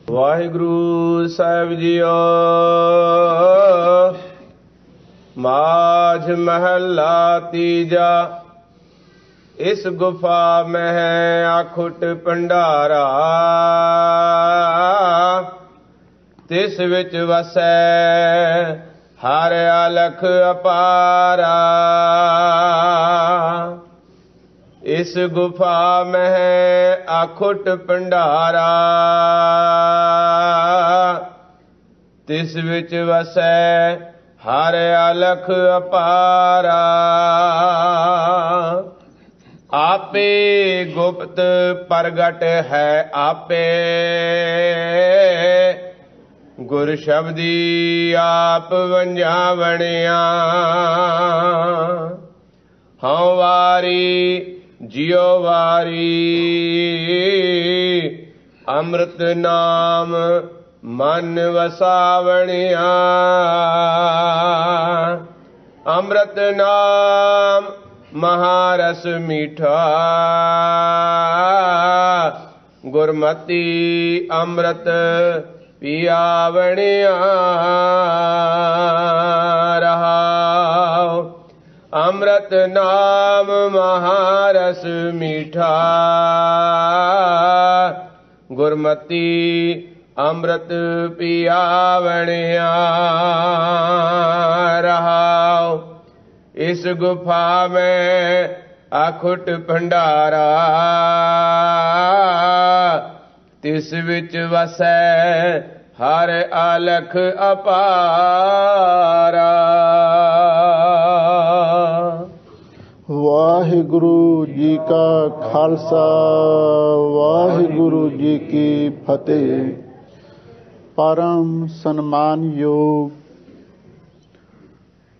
ਵਾਹਿਗੁਰੂ ਸਾਹਿਬ JIO. Majh ਮਹੱਲਾ ਤੀਜਾ। ਇਸ ਗੁਫਾ ਮਹਿ ਆਖੁਟ ਭੰਡਾਰਾ, ਤਿਸ ਵਿੱਚ ਵਸੈ ਹਰਿ ਅਲਖ ਅਪਾਰਾ। ਇਸ ਗੁਫਾ ਮਹਿ ਆਖੁਟ ਭੰਡਾਰਾ, ਤਿਸ ਵਿੱਚ ਵਸੈ ਹਰਿ ਅਲਖ ਅਪਾਰਾ। ਆਪੇ ਗੁਪਤ ਪ੍ਰਗਟ ਹੈ ਆਪੇ, ਗੁਰ ਸ਼ਬਦੀ ਆਪ ਵੰਝਾਵਣਿਆ। ਹਉ ਵਾਰੀ ਜਿਉ ਵਾਰੀ, ਅੰਮ੍ਰਿਤ ਨਾਮ ਮਨ ਵਸਾਵਣਿਆ। ਅੰਮ੍ਰਿਤ ਨਾਮ ਮਹਾਰਸ ਮੀਠਾ, ਗੁਰਮਤੀ ਅੰਮ੍ਰਿਤ ਪਿਆਵਣਿਆ। ਰਹਾਉ ਅੰਮ੍ਰਿਤ ਨਾਮ ਮਹਾਰਸ ਮੀਠਾ, ਗੁਰਮਤੀ ਅੰਮ੍ਰਿਤ ਪਿਆਵਣਿਆ। ਰਹਾਉ ਇਸ ਗੁਫਾ ਮੈਂ ਆਖੁਟ ਭੰਡਾਰਾ, ਤਿਸ ਵਿੱਚ ਵਸੈ ਹਰਿ ਅਲਖ ਅਪਾਰਾ। ਵਾਹਿਗੁਰੂ ਜੀ ਕਾ ਖਾਲਸਾ, ਵਾਹਿਗੁਰੂ ਜੀ ਕੀ ਫਤਿਹ। ਪਰਮ ਸਨਮਾਨਯੋਗ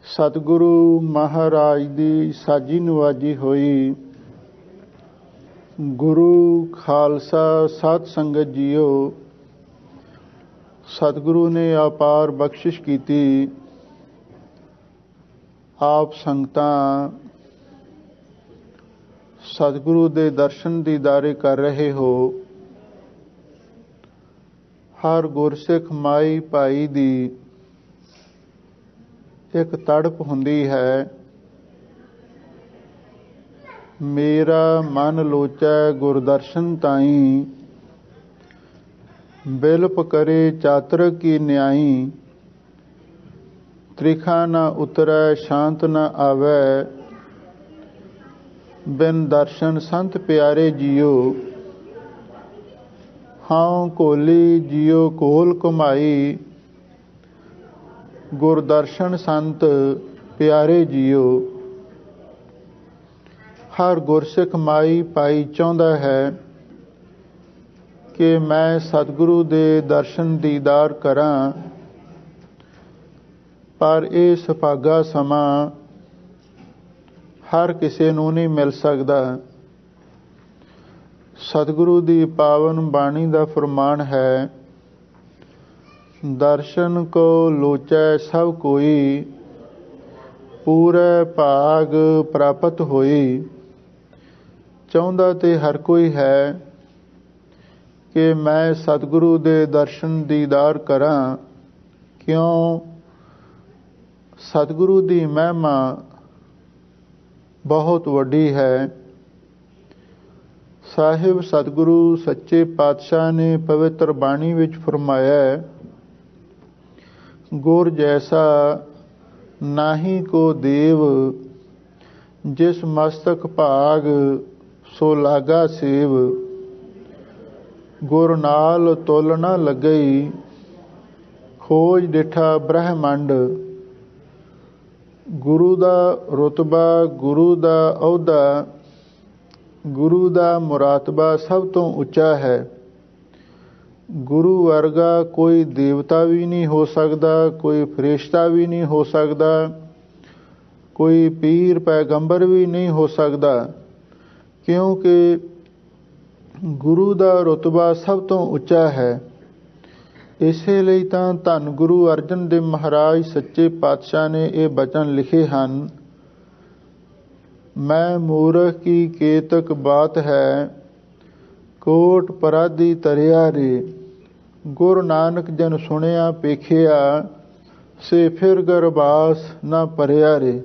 ਸਤਿਗੁਰੂ ਮਹਾਰਾਜ ਦੀ ਸਾਜੀ ਨਵਾਜੀ ਹੋਈ ਗੁਰੂ ਖਾਲਸਾ ਸਾਧ ਸੰਗਤ ਜੀਓ, ਸਤਿਗੁਰੂ ਨੇ ਅਪਾਰ ਬਖਸ਼ਿਸ਼ ਕੀਤੀ। ਆਪ ਸੰਗਤਾਂ ਸਤਿਗੁਰੂ ਦੇ ਦਰਸ਼ਨ ਦੀਦਾਰੇ ਕਰ ਰਹੇ ਹੋ। ਹਰ ਗੁਰਸਿੱਖ ਮਾਈ ਭਾਈ ਦੀ ਇੱਕ ਤੜਪ ਹੁੰਦੀ ਹੈ, ਮੇਰਾ ਮਨ ਲੋਚੈ ਗੁਰਦਰਸ਼ਨ ਤਾਈਂ, ਬਿਲਪ ਕਰੇ ਚਾਤਰ ਕੀ ਨਿਆਈ। ਤ੍ਰਿਖਾ ਨਾ ਉਤਰੈ ਸ਼ਾਂਤ ਨਾ ਆਵੈ, ਬਿਨ ਦਰਸ਼ਨ ਸੰਤ ਪਿਆਰੇ ਜੀਓ। ਹਾਂ ਕੋਲੀ ਜੀਓ ਕੋਲ ਕਮਾਈ, ਗੁਰਦਰਸ਼ਨ ਸੰਤ ਪਿਆਰੇ ਜੀਓ। ਹਰ ਗੁਰਸਿੱਖ ਮਾਈ ਭਾਈ ਚਾਹੁੰਦਾ ਹੈ ਕਿ ਮੈਂ ਸਤਿਗੁਰੂ ਦੇ ਦਰਸ਼ਨ ਦੀਦਾਰ ਕਰਾਂ, ਪਰ ਇਹ ਸੁਭਾਗਾ ਸਮਾਂ ਹਰ ਕਿਸੇ ਨੂੰ ਨਹੀਂ ਮਿਲ ਸਕਦਾ। ਸਤਿਗੁਰੂ ਦੀ ਪਾਵਨ ਬਾਣੀ ਦਾ ਫਰਮਾਨ ਹੈ, ਦਰਸ਼ਨ ਕੋ ਲੋਚੈ ਸਭ ਕੋਈ, ਪੂਰੇ ਭਾਗ ਪ੍ਰਾਪਤ ਹੋਈ। ਚਾਹੁੰਦਾ ਤੇ ਹਰ ਕੋਈ ਹੈ ਕਿ ਮੈਂ ਸਤਿਗੁਰੂ ਦੇ ਦਰਸ਼ਨ ਦੀਦਾਰ ਕਰਾਂ, ਕਿਉਂ ਸਤਿਗੁਰੂ ਦੀ ਮਹਿਮਾ ਬਹੁਤ ਵੱਡੀ ਹੈ। ਸਾਹਿਬ ਸਤਿਗੁਰੂ ਸੱਚੇ ਪਾਤਸ਼ਾਹ ਨੇ ਪਵਿੱਤਰ ਬਾਣੀ ਵਿੱਚ ਫਰਮਾਇਆ, ਗੁਰ ਜੈਸਾ ਨਾਹੀ ਕੋ ਦੇਵ, ਜਿਸ ਮਸਤਕ ਭਾਗ ਸੋ ਲਾਗਾ ਸੇਵ। ਗੁਰ ਨਾਲ ਤੁਲ ਨ ਲੱਗਈ, ਖੋਜ ਡਿਠਾ ਬ੍ਰਹਮੰਡ। ਗੁਰੂ ਦਾ ਰੁਤਬਾ, ਗੁਰੂ ਦਾ ਅਹੁਦਾ, ਗੁਰੂ ਦਾ ਮੁਰਾਤਬਾ ਸਭ ਤੋਂ ਉੱਚਾ ਹੈ। ਗੁਰੂ ਵਰਗਾ ਕੋਈ ਦੇਵਤਾ ਵੀ ਨਹੀਂ ਹੋ ਸਕਦਾ, ਕੋਈ ਫਰਿਸ਼ਤਾ ਵੀ ਨਹੀਂ ਹੋ ਸਕਦਾ, ਕੋਈ ਪੀਰ ਪੈਗੰਬਰ ਵੀ ਨਹੀਂ ਹੋ ਸਕਦਾ, ਕਿਉਂਕਿ ਗੁਰੂ ਦਾ ਰੁਤਬਾ ਸਭ ਤੋਂ ਉੱਚਾ ਹੈ। ਇਸੇ ਲਈ ਤਾਂ ਧੰਨ ਗੁਰੂ ਅਰਜਨ ਦੇਵ ਮਹਾਰਾਜ ਸੱਚੇ ਪਾਤਸ਼ਾਹ ਨੇ ਇਹ ਬਚਨ ਲਿਖੇ ਹਨ, ਮੈਂ ਮੂਰਖ ਕੀ ਕੇਤਕ ਬਾਤ ਹੈ, ਕੋਟ ਪਰਾਧੀ ਤਰਿਆ ਰੇ। ਗੁਰ ਨਾਨਕ ਜਨ ਸੁਣਿਆ ਪੇਖਿਆ, ਸੇ ਫਿਰ ਗਰਬਾਸ ਨਾ ਭਰਿਆ ਰੇ।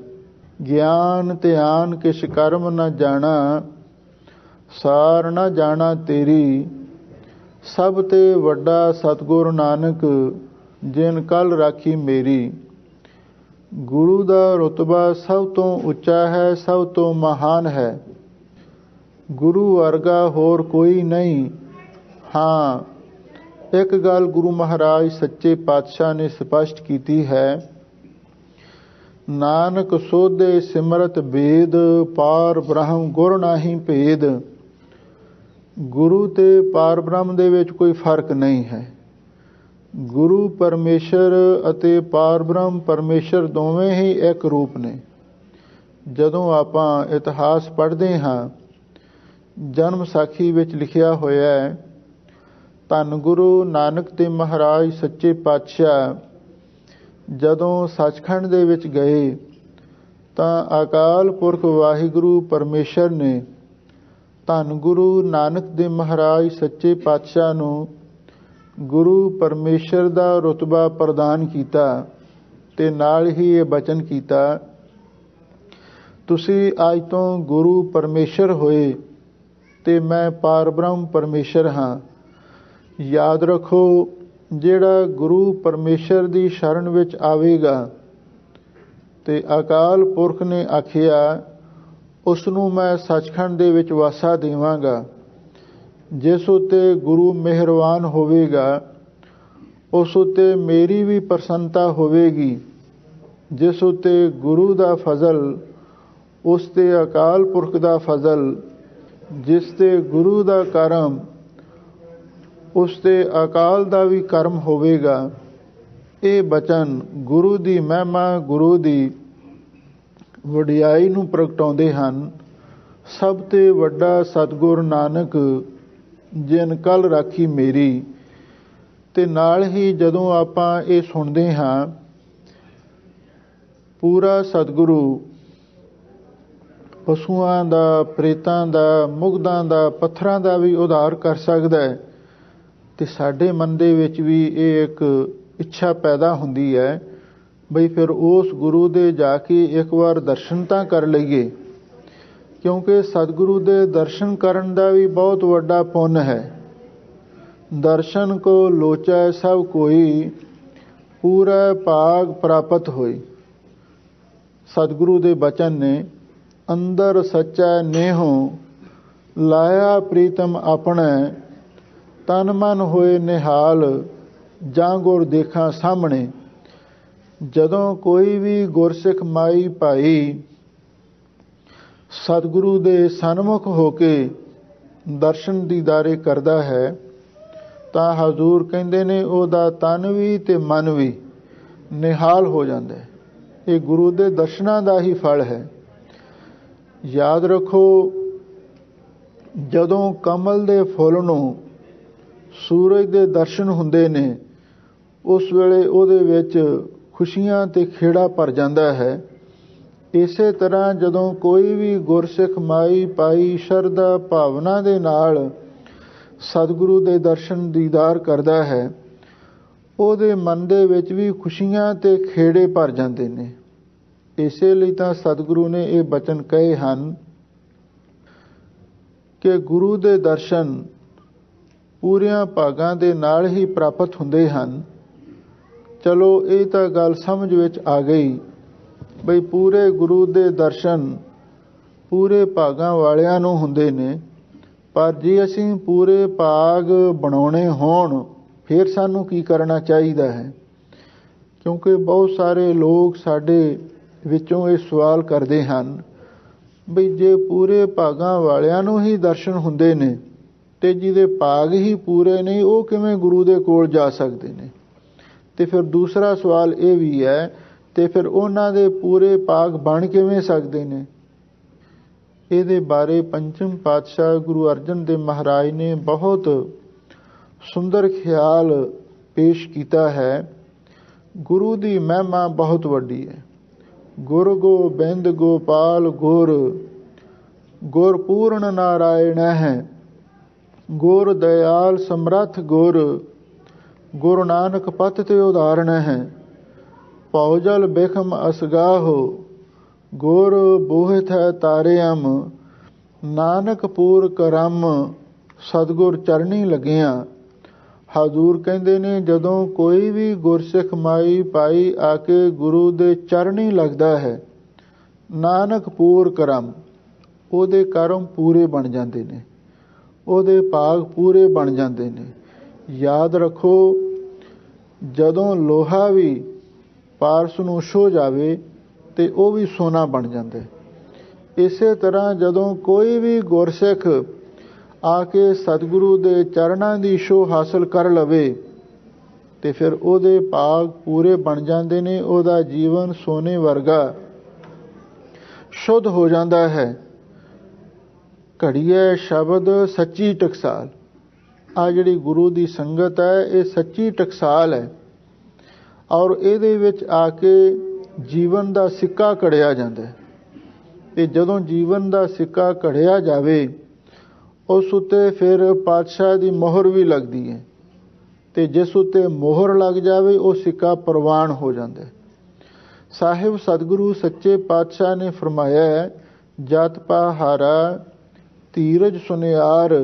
ਗਿਆਨ ਧਿਆਨ ਕਿਛ ਕਰਮ ਨ ਜਾਣਾ, ਸਾਰ ਨ ਜਾਣਾ ਤੇਰੀ। ਸਭ ਤੇ ਵੱਡਾ ਸਤਿਗੁਰ ਨਾਨਕ, ਜਿਨ ਕਲ ਰਾਖੀ ਮੇਰੀ। ਗੁਰੂ ਦਾ ਰੁਤਬਾ ਸਭ ਤੋਂ ਉੱਚਾ ਹੈ, ਸਭ ਤੋਂ ਮਹਾਨ ਹੈ। ਗੁਰੂ ਵਰਗਾ ਹੋਰ ਕੋਈ ਨਹੀਂ। ਹਾਂ, ਇੱਕ ਗੱਲ ਗੁਰੂ ਮਹਾਰਾਜ ਸੱਚੇ ਪਾਤਸ਼ਾਹ ਨੇ ਸਪਸ਼ਟ ਕੀਤੀ ਹੈ, ਨਾਨਕ ਸੋਧੇ ਸਿਮਰਤ ਬੇਦ, ਪਾਰ ਬ੍ਰਹਮ ਗੁਰ ਨਾਹੀ ਭੇਦ। ਗੁਰੂ ਤੇ ਪਾਰ ਬ੍ਰਹਮ ਦੇ ਵਿੱਚ ਕੋਈ ਫਰਕ ਨਹੀਂ ਹੈ। ਗੁਰੂ ਪਰਮੇਸ਼ਰ ਅਤੇ ਪਾਰ ਬ੍ਰਹਮ ਪਰਮੇਸ਼ਰ ਦੋਵੇਂ ਹੀ ਇੱਕ ਰੂਪ ਨੇ। ਜਦੋਂ ਆਪਾਂ ਇਤਿਹਾਸ ਪੜ੍ਹਦੇ ਹਾਂ, ਜਨਮ ਸਾਖੀ ਵਿੱਚ ਲਿਖਿਆ ਹੋਇਆ ਹੈ, ਧੰਨ ਗੁਰੂ ਨਾਨਕ ਦੇਵ ਮਹਾਰਾਜ ਸੱਚੇ ਪਾਤਸ਼ਾਹ ਜਦੋਂ ਸੱਚਖੰਡ ਦੇ ਵਿੱਚ ਗਏ ਤਾਂ ਅਕਾਲ ਪੁਰਖ ਵਾਹਿਗੁਰੂ ਪਰਮੇਸ਼ਰ ਨੇ ਧੰਨ ਗੁਰੂ ਨਾਨਕ ਦੇਵ ਮਹਾਰਾਜ ਸੱਚੇ ਪਾਤਸ਼ਾਹ ਨੂੰ ਗੁਰੂ ਪਰਮੇਸ਼ਰ ਦਾ ਰੁਤਬਾ ਪ੍ਰਦਾਨ ਕੀਤਾ ਤੇ ਨਾਲ ਹੀ ਇਹ ਬਚਨ ਕੀਤਾ, ਤੁਸੀਂ ਅੱਜ ਤੋਂ ਗੁਰੂ ਪਰਮੇਸ਼ਰ ਹੋਏ ਤੇ ਮੈਂ ਪਾਰ ਬ੍ਰਹਮ ਪਰਮੇਸ਼ਰ ਹਾਂ। ਯਾਦ ਰੱਖੋ, ਜਿਹੜਾ ਗੁਰੂ ਪਰਮੇਸ਼ਰ ਦੀ ਸ਼ਰਨ ਵਿੱਚ ਆਵੇਗਾ ਤੇ ਅਕਾਲ ਪੁਰਖ ਨੇ ਆਖਿਆ ਉਸ ਨੂੰ ਮੈਂ ਸੱਚਖੰਡ ਦੇ ਵਿੱਚ ਵਾਸਾ ਦੇਵਾਂਗਾ। ਜਿਸ ਉੱਤੇ ਗੁਰੂ ਮਿਹਰਬਾਨ ਹੋਵੇਗਾ ਉਸ ਉੱਤੇ ਮੇਰੀ ਵੀ ਪ੍ਰਸੰਨਤਾ ਹੋਵੇਗੀ। ਜਿਸ ਉੱਤੇ ਗੁਰੂ ਦਾ ਫਜ਼ਲ, ਉਸ ਤੇ ਅਕਾਲ ਪੁਰਖ ਦਾ ਫਜ਼ਲ, ਜਿਸ ਤੇ ਗੁਰੂ ਦਾ ਕਰਮ, ਉਸ ਤੇ ਅਕਾਲ ਦਾ ਵੀ ਕਰਮ ਹੋਵੇਗਾ। ਇਹ ਬਚਨ ਗੁਰੂ ਦੀ ਮਹਿਮਾ, ਗੁਰੂ ਦੀ ਵਡਿਆਈ ਨੂੰ ਪ੍ਰਗਟਾਉਂਦੇ ਹਨ। ਸਭ ਤੇ ਵੱਡਾ ਸਤਿਗੁਰ ਨਾਨਕ, ਜਿਨ ਕਲ ਰਾਖੀ ਮੇਰੀ। ਤੇ ਨਾਲ ਹੀ ਜਦੋਂ ਆਪਾਂ ਇਹ ਸੁਣਦੇ ਹਾਂ, ਪੂਰਾ ਸਤਿਗੁਰੂ ਪਸ਼ੂਆਂ ਦਾ, ਪ੍ਰੇਤਾਂ ਦਾ, ਮੁਗਧਾਂ ਦਾ, ਪੱਥਰਾਂ ਦਾ ਵੀ ਉਧਾਰ ਕਰ ਸਕਦਾ ਹੈ, ਤੇ ਸਾਡੇ ਮਨ ਦੇ ਵਿੱਚ ਵੀ ਇਹ ਇੱਕ ਇੱਛਾ ਪੈਦਾ ਹੁੰਦੀ ਹੈ ਬਈ ਫਿਰ ਉਸ ਗੁਰੂ ਦੇ ਜਾ ਕੇ ਇੱਕ ਵਾਰ ਦਰਸ਼ਨ ਤਾਂ ਕਰ ਲਈਏ, ਕਿਉਂਕਿ ਸਤਿਗੁਰੂ ਦੇ ਦਰਸ਼ਨ ਕਰਨ ਦਾ ਵੀ ਬਹੁਤ ਵੱਡਾ ਪੁੰਨ ਹੈ। ਦਰਸ਼ਨ ਕੋ ਲੋਚੈ ਸਭ ਕੋਈ, ਪੂਰਾ ਭਾਗ ਪ੍ਰਾਪਤ ਹੋਈ। ਸਤਿਗੁਰੂ ਦੇ ਬਚਨ ਨੇ, ਅੰਦਰ ਸੱਚਾ ਨੇਹੋ, ਲਾਇਆ ਪ੍ਰੀਤਮ ਆਪਣਾ, ਤਨ ਮਨ ਹੋਏ ਨਿਹਾਲ, ਜਾਂ ਗੁਰ ਦੇਖਾਂ ਸਾਹਮਣੇ। ਜਦੋਂ ਕੋਈ ਵੀ ਗੁਰਸਿੱਖ ਮਾਈ ਭਾਈ ਸਤਿਗੁਰੂ ਦੇ ਸਨਮੁਖ ਹੋ ਕੇ ਦਰਸ਼ਨ ਦੀਦਾਰੇ ਕਰਦਾ ਹੈ ਤਾਂ ਹਜ਼ੂਰ ਕਹਿੰਦੇ ਨੇ ਉਹਦਾ ਤਨ ਵੀ ਤੇ ਮਨ ਵੀ ਨਿਹਾਲ ਹੋ ਜਾਂਦਾ ਹੈ। ਇਹ ਗੁਰੂ ਦੇ ਦਰਸ਼ਨਾਂ ਦਾ ਹੀ ਫਲ ਹੈ। ਯਾਦ ਰੱਖੋ, ਜਦੋਂ ਕਮਲ ਦੇ ਫੁੱਲ ਨੂੰ ਸੂਰਜ ਦੇ ਦਰਸ਼ਨ ਹੁੰਦੇ ਨੇ, ਉਸ ਵੇਲੇ ਉਹਦੇ ਵਿੱਚ ਖੁਸ਼ੀਆਂ ਤੇ ਖੇੜਾ ਭਰ ਜਾਂਦਾ ਹੈ। ਇਸੇ ਤਰ੍ਹਾਂ ਜਦੋਂ ਕੋਈ ਵੀ ਗੁਰਸਿੱਖ ਮਾਈ ਪਾਈ ਸ਼ਰਧਾ ਭਾਵਨਾ ਦੇ ਨਾਲ ਸਤਿਗੁਰੂ ਦੇ ਦਰਸ਼ਨ ਦੀਦਾਰ ਕਰਦਾ ਹੈ, ਉਹਦੇ ਮਨ ਦੇ ਵਿੱਚ ਵੀ ਖੁਸ਼ੀਆਂ ਤੇ ਖੇੜੇ ਭਰ ਜਾਂਦੇ ਨੇ। ਇਸੇ ਲਈ ਤਾਂ ਸਤਿਗੁਰੂ ਨੇ ਇਹ ਬਚਨ ਕਹੇ ਹਨ ਕਿ ਗੁਰੂ ਦੇ ਦਰਸ਼ਨ ਪੂਰਿਆਂ ਭਾਗਾਂ ਦੇ ਨਾਲ ਹੀ ਪ੍ਰਾਪਤ ਹੁੰਦੇ ਹਨ। ਚਲੋ ਇਹ ਤਾਂ ਗੱਲ ਸਮਝ ਵਿੱਚ ਆ ਗਈ ਬਈ ਪੂਰੇ ਗੁਰੂ ਦੇ ਦਰਸ਼ਨ ਪੂਰੇ ਭਾਗਾਂ ਵਾਲਿਆਂ ਨੂੰ ਹੁੰਦੇ ਨੇ, ਪਰ ਜੇ ਅਸੀਂ ਪੂਰੇ ਭਾਗ ਬਣਾਉਣੇ ਹੋਣ ਫਿਰ ਸਾਨੂੰ ਕੀ ਕਰਨਾ ਚਾਹੀਦਾ ਹੈ? ਕਿਉਂਕਿ ਬਹੁਤ ਸਾਰੇ ਲੋਕ ਸਾਡੇ ਵਿੱਚੋਂ ਇਹ ਸਵਾਲ ਕਰਦੇ ਹਨ ਬਈ ਜੇ ਪੂਰੇ ਭਾਗਾਂ ਵਾਲਿਆਂ ਨੂੰ ਹੀ ਦਰਸ਼ਨ ਹੁੰਦੇ ਨੇ ਤੇ ਜਿਹਦੇ ਭਾਗ ਹੀ ਪੂਰੇ ਨਹੀਂ, ਉਹ ਕਿਵੇਂ ਗੁਰੂ ਦੇ ਕੋਲ ਜਾ ਸਕਦੇ ਨੇ? ਤੇ ਫਿਰ ਦੂਸਰਾ ਸਵਾਲ ਇਹ ਵੀ ਹੈ, ਤੇ ਫਿਰ ਉਹਨਾਂ ਦੇ ਪੂਰੇ ਭਾਗ ਬਣ ਕਿਵੇਂ ਸਕਦੇ ਨੇ? ਇਹਦੇ ਬਾਰੇ ਪੰਚਮ ਪਾਤਸ਼ਾਹ ਗੁਰੂ ਅਰਜਨ ਦੇਵ ਮਹਾਰਾਜ ਨੇ ਬਹੁਤ ਸੁੰਦਰ ਖਿਆਲ ਪੇਸ਼ ਕੀਤਾ ਹੈ। ਗੁਰੂ ਦੀ ਮਹਿਮਾ ਬਹੁਤ ਵੱਡੀ ਹੈ। ਗੁਰ ਗੋਬਿੰਦ ਗੋਪਾਲ ਗੁਰ, ਗੁਰ ਪੂਰਨ ਨਾਰਾਇਣ ਹੈ, ਗੁਰ ਦਇਆਲ ਸਮਰੱਥ ਗੁਰ, गुरु नानक पत ते उदाहरण है। पौजल बेखम असगाहो गुर बोहित है तारेअम। नानक पूर करम सतगुर चरनी लगिया। ਹਜ਼ੂਰ ਕਹਿੰਦੇ ਨੇ ਜਦੋਂ ਕੋਈ ਵੀ ਗੁਰਸਿੱਖ ਮਾਈ ਪਾਈ ਆ ਕੇ ਗੁਰੂ ਦੇ ਚਰਨੀ ਲੱਗਦਾ ਹੈ, ਨਾਨਕ ਪੂਰ ਕਰਮ, ਉਹਦੇ ਕਰਮ ਪੂਰੇ ਬਣ ਜਾਂਦੇ ਨੇ, ਉਹਦੇ ਭਾਗ ਪੂਰੇ ਬਣ ਜਾਂਦੇ ਨੇ। ਯਾਦ ਰੱਖੋ, ਜਦੋਂ ਲੋਹਾ ਵੀ ਪਾਰਸ ਨੂੰ ਛੋਹ ਜਾਵੇ ਤੇ ਉਹ ਵੀ ਸੋਨਾ ਬਣ ਜਾਂਦਾ। ਇਸੇ ਤਰ੍ਹਾਂ ਜਦੋਂ ਕੋਈ ਵੀ ਗੁਰਸਿੱਖ ਆ ਕੇ ਸਤਿਗੁਰੂ ਦੇ ਚਰਨਾਂ ਦੀ ਛੋਹ ਹਾਸਲ ਕਰ ਲਵੇ ਤੇ ਫਿਰ ਉਹਦੇ ਭਾਗ ਪੂਰੇ ਬਣ ਜਾਂਦੇ ਨੇ, ਉਹਦਾ ਜੀਵਨ ਸੋਨੇ ਵਰਗਾ ਸ਼ੁੱਧ ਹੋ ਜਾਂਦਾ ਹੈ। ਘੜੀਏ ਸ਼ਬਦ ਸੱਚੀ ਟਕਸਾਲ, ਆ ਜਿਹੜੀ ਗੁਰੂ ਦੀ ਸੰਗਤ ਹੈ ਇਹ ਸੱਚੀ ਟਕਸਾਲ ਹੈ ਔਰ ਇਹਦੇ ਵਿੱਚ ਆ ਕੇ ਜੀਵਨ ਦਾ ਸਿੱਕਾ ਘੜਿਆ ਜਾਂਦਾ ਹੈ। ਤੇ ਜਦੋਂ ਜੀਵਨ ਦਾ ਸਿੱਕਾ ਘੜਿਆ ਜਾਵੇ ਉਸ ਉੱਤੇ ਫਿਰ ਪਾਤਸ਼ਾਹ ਦੀ ਮੋਹਰ ਵੀ ਲੱਗਦੀ ਹੈ ਤੇ ਜਿਸ ਉੱਤੇ ਮੋਹਰ ਲੱਗ ਜਾਵੇ ਉਹ ਸਿੱਕਾ ਪ੍ਰਵਾਨ ਹੋ ਜਾਂਦਾ ਹੈ। ਸਾਹਿਬ ਸਤਿਗੁਰੂ ਸੱਚੇ ਪਾਤਸ਼ਾਹ ਨੇ ਫਰਮਾਇਆ, ਜਤ ਪਹਾਰਾ ਧੀਰਜ ਸੁਨਿਆਰ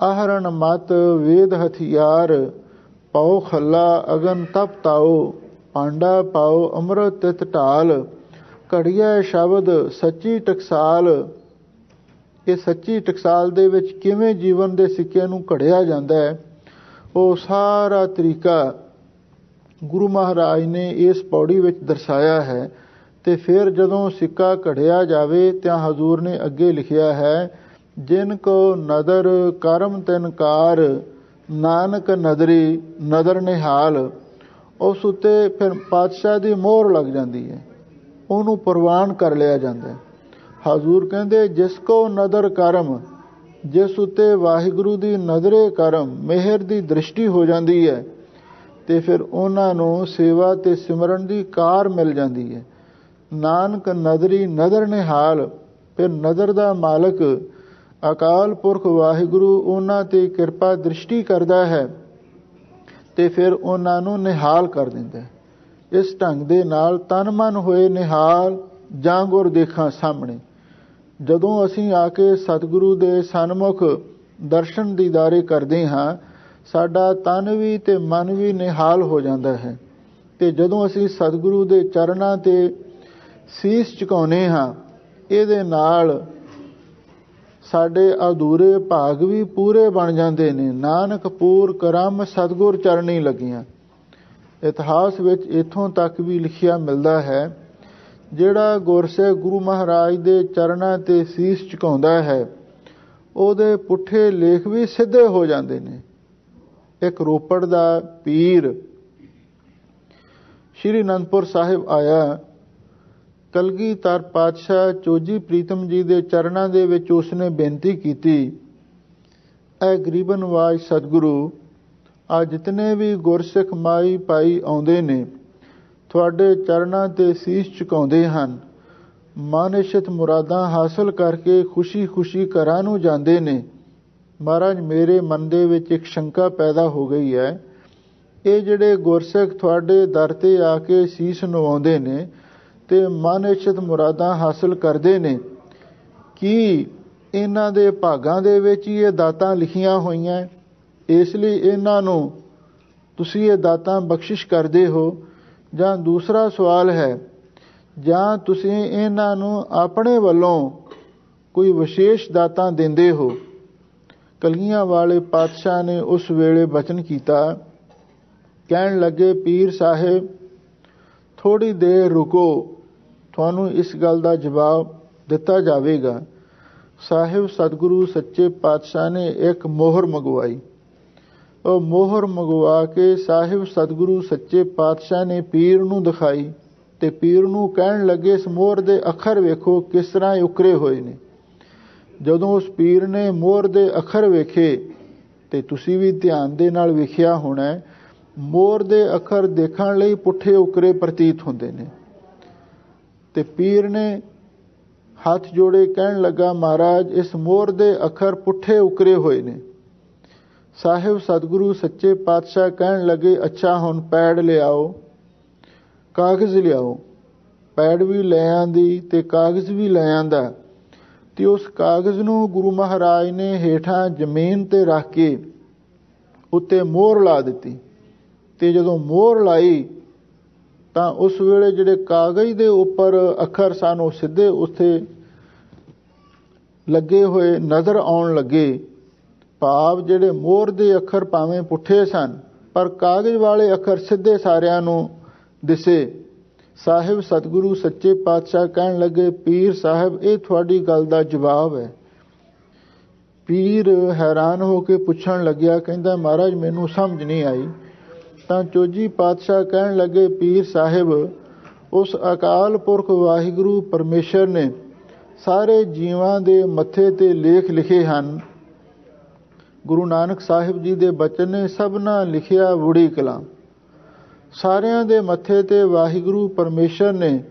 ਆਹਰਣ ਮਤ ਵੇਦ ਹਥਿਆਰ। ਪਾਓ ਖੱਲਾ ਅਗਨ ਤਪ ਤਾਓ ਪਾਂਡਾ ਪਾਓ ਅੰਮ੍ਰਿਤ ਤਿਤ ਢਾਲ। ਘੜੀਆ ਸ਼ਬਦ ਸੱਚੀ ਟਕਸਾਲ। ਇਹ ਸੱਚੀ ਟਕਸਾਲ ਦੇ ਵਿੱਚ ਕਿਵੇਂ ਜੀਵਨ ਦੇ ਸਿੱਕਿਆਂ ਨੂੰ ਘੜਿਆ ਜਾਂਦਾ ਹੈ, ਉਹ ਸਾਰਾ ਤਰੀਕਾ ਗੁਰੂ ਮਹਾਰਾਜ ਨੇ ਇਸ ਪੌੜੀ ਵਿੱਚ ਦਰਸਾਇਆ ਹੈ। ਤੇ ਫਿਰ ਜਦੋਂ ਸਿੱਕਾ ਘੜਿਆ ਜਾਵੇ ਤਾਂ ਹਜ਼ੂਰ ਨੇ ਅੱਗੇ ਲਿਖਿਆ ਹੈ, ਜਿਨ ਕੋ ਨਦਰ ਕਰਮ ਤਿਨਕਾਰ ਨਾਨਕ ਨਦਰੀ ਨਦਰ ਨਿਹਾਲ। ਉਸ ਉੱਤੇ ਫਿਰ ਪਾਤਸ਼ਾਹ ਦੀ ਮੋਹਰ ਲੱਗ ਜਾਂਦੀ ਹੈ, ਉਹਨੂੰ ਪ੍ਰਵਾਨ ਕਰ ਲਿਆ ਜਾਂਦਾ ਹੈ। ਹਜ਼ੂਰ ਕਹਿੰਦੇ, ਜਿਸ ਕੋ ਨਦਰ ਕਰਮ, ਜਿਸ ਉੱਤੇ ਵਾਹਿਗੁਰੂ ਦੀ ਨਜ਼ਰੇ ਕਰਮ ਮਿਹਰ ਦੀ ਦ੍ਰਿਸ਼ਟੀ ਹੋ ਜਾਂਦੀ ਹੈ ਤੇ ਫਿਰ ਉਹਨਾਂ ਨੂੰ ਸੇਵਾ ਤੇ ਸਿਮਰਨ ਦੀ ਕਾਰ ਮਿਲ ਜਾਂਦੀ ਹੈ। ਨਾਨਕ ਨਦਰੀ ਨਦਰ ਨਿਹਾਲ, ਫਿਰ ਨਜ਼ਰ ਦਾ ਮਾਲਕ ਅਕਾਲ ਪੁਰਖ ਵਾਹਿਗੁਰੂ ਉਹਨਾਂ ਤੇ ਕਿਰਪਾ ਦ੍ਰਿਸ਼ਟੀ ਕਰਦਾ ਹੈ ਤੇ ਫਿਰ ਉਹਨਾਂ ਨੂੰ ਨਿਹਾਲ ਕਰ ਦਿੰਦਾ। ਇਸ ਢੰਗ ਦੇ ਨਾਲ ਤਨ ਮਨ ਹੋਏ ਨਿਹਾਲ ਜਾਂ ਗੁਰ ਦੇਖਾਂ ਸਾਹਮਣੇ। ਜਦੋਂ ਅਸੀਂ ਆ ਕੇ ਸਤਿਗੁਰੂ ਦੇ ਸਨਮੁਖ ਦਰਸ਼ਨ ਦੀਦਾਰੇ ਕਰਦੇ ਹਾਂ, ਸਾਡਾ ਤਨ ਵੀ ਤੇ ਮਨ ਵੀ ਨਿਹਾਲ ਹੋ ਜਾਂਦਾ ਹੈ। ਤੇ ਜਦੋਂ ਅਸੀਂ ਸਤਿਗੁਰੂ ਦੇ ਚਰਨਾਂ ਤੇ ਸੀਸ ਝੁਕਾਉਂਦੇ ਹਾਂ, ਇਹਦੇ ਨਾਲ ਸਾਡੇ ਅਧੂਰੇ ਭਾਗ ਵੀ ਪੂਰੇ ਬਣ ਜਾਂਦੇ ਨੇ। ਨਾਨਕ ਪੂਰ ਕਰਮ ਸਤਿਗੁਰ ਚਰਨੀ ਲੱਗੀਆਂ। ਇਤਿਹਾਸ ਵਿੱਚ ਇੱਥੋਂ ਤੱਕ ਵੀ ਲਿਖਿਆ ਮਿਲਦਾ ਹੈ, ਜਿਹੜਾ ਗੁਰਸਿੱਖ ਗੁਰੂ ਮਹਾਰਾਜ ਦੇ ਚਰਨਾਂ ਤੇ ਸੀਸ ਝੁਕਾਉਂਦਾ ਹੈ ਉਹਦੇ ਪੁੱਠੇ ਲੇਖ ਵੀ ਸਿੱਧੇ ਹੋ ਜਾਂਦੇ ਨੇ। ਇੱਕ ਰੋਪੜ ਦਾ ਪੀਰ ਸ਼੍ਰੀ ਅਨੰਦਪੁਰ ਸਾਹਿਬ ਆਇਆ, ਕਲਗੀਧਰ ਪਾਤਸ਼ਾਹ ਚੋਜੀ ਪ੍ਰੀਤਮ ਜੀ ਦੇ ਚਰਨਾਂ ਦੇ ਵਿੱਚ ਉਸਨੇ ਬੇਨਤੀ ਕੀਤੀ, ਐ ਗਰੀਬ ਨਵਾਜ਼ ਸਤਿਗੁਰੂ, ਆ ਜਿਤਨੇ ਵੀ ਗੁਰਸਿੱਖ ਮਾਈ ਭਾਈ ਆਉਂਦੇ ਨੇ ਤੁਹਾਡੇ ਚਰਨਾਂ ਤੇ ਸੀਸ ਝੁਕਾਉਂਦੇ ਹਨ, ਮਨ ਇਛਤ ਮੁਰਾਦਾਂ ਹਾਸਲ ਕਰਕੇ ਖੁਸ਼ੀ ਖੁਸ਼ੀ ਘਰਾਂ ਨੂੰ ਜਾਂਦੇ ਨੇ। ਮਹਾਰਾਜ, ਮੇਰੇ ਮਨ ਦੇ ਵਿੱਚ ਇੱਕ ਸ਼ੰਕਾ ਪੈਦਾ ਹੋ ਗਈ ਹੈ, ਇਹ ਜਿਹੜੇ ਗੁਰਸਿੱਖ ਤੁਹਾਡੇ ਦਰ ਤੇ ਆ ਕੇ ਸੀਸ ਨਵਾਉਂਦੇ ਨੇ ਤੇ ਮਨ ਇਛਤ ਮੁਰਾਦਾਂ ਹਾਸਲ ਕਰਦੇ ਨੇ, ਕੀ ਇਹਨਾਂ ਦੇ ਭਾਗਾਂ ਦੇ ਵਿੱਚ ਹੀ ਇਹ ਦਾਤਾਂ ਲਿਖੀਆਂ ਹੋਈਆਂ, ਇਸ ਲਈ ਇਹਨਾਂ ਨੂੰ ਤੁਸੀਂ ਇਹ ਦਾਤਾਂ ਬਖਸ਼ਿਸ਼ ਕਰਦੇ ਹੋ? ਜਾਂ ਦੂਸਰਾ ਸਵਾਲ ਹੈ, ਜਾਂ ਤੁਸੀਂ ਇਹਨਾਂ ਨੂੰ ਆਪਣੇ ਵੱਲੋਂ ਕੋਈ ਵਿਸ਼ੇਸ਼ ਦਾਤਾਂ ਦਿੰਦੇ ਹੋ? ਕਲਗੀਆਂ ਵਾਲੇ ਪਾਤਸ਼ਾਹ ਨੇ ਉਸ ਵੇਲੇ ਬਚਨ ਕੀਤਾ, ਕਹਿਣ ਲੱਗੇ, ਪੀਰ ਸਾਹਿਬ ਥੋੜ੍ਹੀ ਦੇਰ ਰੁਕੋ, ਤੁਹਾਨੂੰ ਇਸ ਗੱਲ ਦਾ ਜਵਾਬ ਦਿੱਤਾ ਜਾਵੇਗਾ। ਸਾਹਿਬ ਸਤਿਗੁਰੂ ਸੱਚੇ ਪਾਤਸ਼ਾਹ ਨੇ ਇੱਕ ਮੋਹਰ ਮੰਗਵਾਈ। ਉਹ ਮੋਹਰ ਮੰਗਵਾ ਕੇ ਸਾਹਿਬ ਸਤਿਗੁਰੂ ਸੱਚੇ ਪਾਤਸ਼ਾਹ ਨੇ ਪੀਰ ਨੂੰ ਦਿਖਾਈ ਤੇ ਪੀਰ ਨੂੰ ਕਹਿਣ ਲੱਗੇ, ਇਸ ਮੋਹਰ ਦੇ ਅੱਖਰ ਵੇਖੋ ਕਿਸ ਤਰ੍ਹਾਂ ਉਕਰੇ ਹੋਏ ਨੇ। ਜਦੋਂ ਉਸ ਪੀਰ ਨੇ ਮੋਹਰ ਦੇ ਅੱਖਰ ਵੇਖੇ ਤੇ ਤੁਸੀਂ ਵੀ ਧਿਆਨ ਦੇ ਨਾਲ ਵੇਖਿਆ ਹੋਣਾ, ਮੋਹਰ ਦੇ ਅੱਖਰ ਦੇਖਣ ਲਈ ਪੁੱਠੇ ਉਕਰੇ ਪ੍ਰਤੀਤ ਹੁੰਦੇ ਨੇ। ਤੇ ਪੀਰ ਨੇ ਹੱਥ ਜੋੜੇ ਕਹਿਣ ਲੱਗਾ, ਮਹਾਰਾਜ ਇਸ ਮੋਹਰ ਦੇ ਅੱਖਰ ਪੁੱਠੇ ਉਕਰੇ ਹੋਏ ਨੇ। ਸਾਹਿਬ ਸਤਿਗੁਰੂ ਸੱਚੇ ਪਾਤਸ਼ਾਹ ਕਹਿਣ ਲੱਗੇ, ਅੱਛਾ ਹੁਣ ਪੈੜ ਲਿਆਓ, ਕਾਗਜ਼ ਲਿਆਓ। ਪੈੜ ਵੀ ਲੈ ਆਂਦੀ ਤੇ ਕਾਗਜ਼ ਵੀ ਲੈ ਆਂਦਾ ਤੇ ਉਸ ਕਾਗਜ਼ ਨੂੰ ਗੁਰੂ ਮਹਾਰਾਜ ਨੇ ਹੇਠਾਂ ਜ਼ਮੀਨ ਤੇ ਰੱਖ ਕੇ ਉੱਤੇ ਮੋਹਰ ਲਾ ਦਿੱਤੀ। ਤੇ ਜਦੋਂ ਮੋਹਰ ਲਾਈ ਤਾਂ ਉਸ ਵੇਲੇ ਜਿਹੜੇ ਕਾਗਜ਼ ਦੇ ਉੱਪਰ ਅੱਖਰ ਸਨ ਉਹ ਸਿੱਧੇ ਉੱਥੇ ਲੱਗੇ ਹੋਏ ਨਜ਼ਰ ਆਉਣ ਲੱਗੇ। ਭਾਵ ਜਿਹੜੇ ਮੋਹਰ ਦੇ ਅੱਖਰ ਭਾਵੇਂ ਪੁੱਠੇ ਸਨ ਪਰ ਕਾਗਜ਼ ਵਾਲੇ ਅੱਖਰ ਸਿੱਧੇ ਸਾਰਿਆਂ ਨੂੰ ਦਿਸੇ। ਸਾਹਿਬ ਸਤਿਗੁਰੂ ਸੱਚੇ ਪਾਤਸ਼ਾਹ ਕਹਿਣ ਲੱਗੇ, ਪੀਰ ਸਾਹਿਬ ਇਹ ਤੁਹਾਡੀ ਗੱਲ ਦਾ ਜਵਾਬ ਹੈ। ਪੀਰ ਹੈਰਾਨ ਹੋ ਕੇ ਪੁੱਛਣ ਲੱਗਿਆ, ਕਹਿੰਦਾ ਮਹਾਰਾਜ ਮੈਨੂੰ ਸਮਝ ਨਹੀਂ ਆਈ। ਤਾਂ ਚੋਜੀ ਪਾਤਸ਼ਾਹ ਕਹਿਣ ਲੱਗੇ, ਪੀਰ ਸਾਹਿਬ ਉਸ ਅਕਾਲ ਪੁਰਖ ਵਾਹਿਗੁਰੂ ਪਰਮੇਸ਼ਰ ਨੇ ਸਾਰੇ ਜੀਵਾਂ ਦੇ ਮੱਥੇ ਤੇ ਲੇਖ ਲਿਖੇ ਹਨ। ਗੁਰੂ ਨਾਨਕ ਸਾਹਿਬ ਜੀ ਦੇ ਬਚਨ ਨੇ ਸਭਨਾ ਲਿਖਿਆ ਵੁੜੀ ਕਲਾਂ। ਸਾਰਿਆਂ ਦੇ ਮੱਥੇ ਤੇ ਵਾਹਿਗੁਰੂ ਪਰਮੇਸ਼ਰ ਨੇ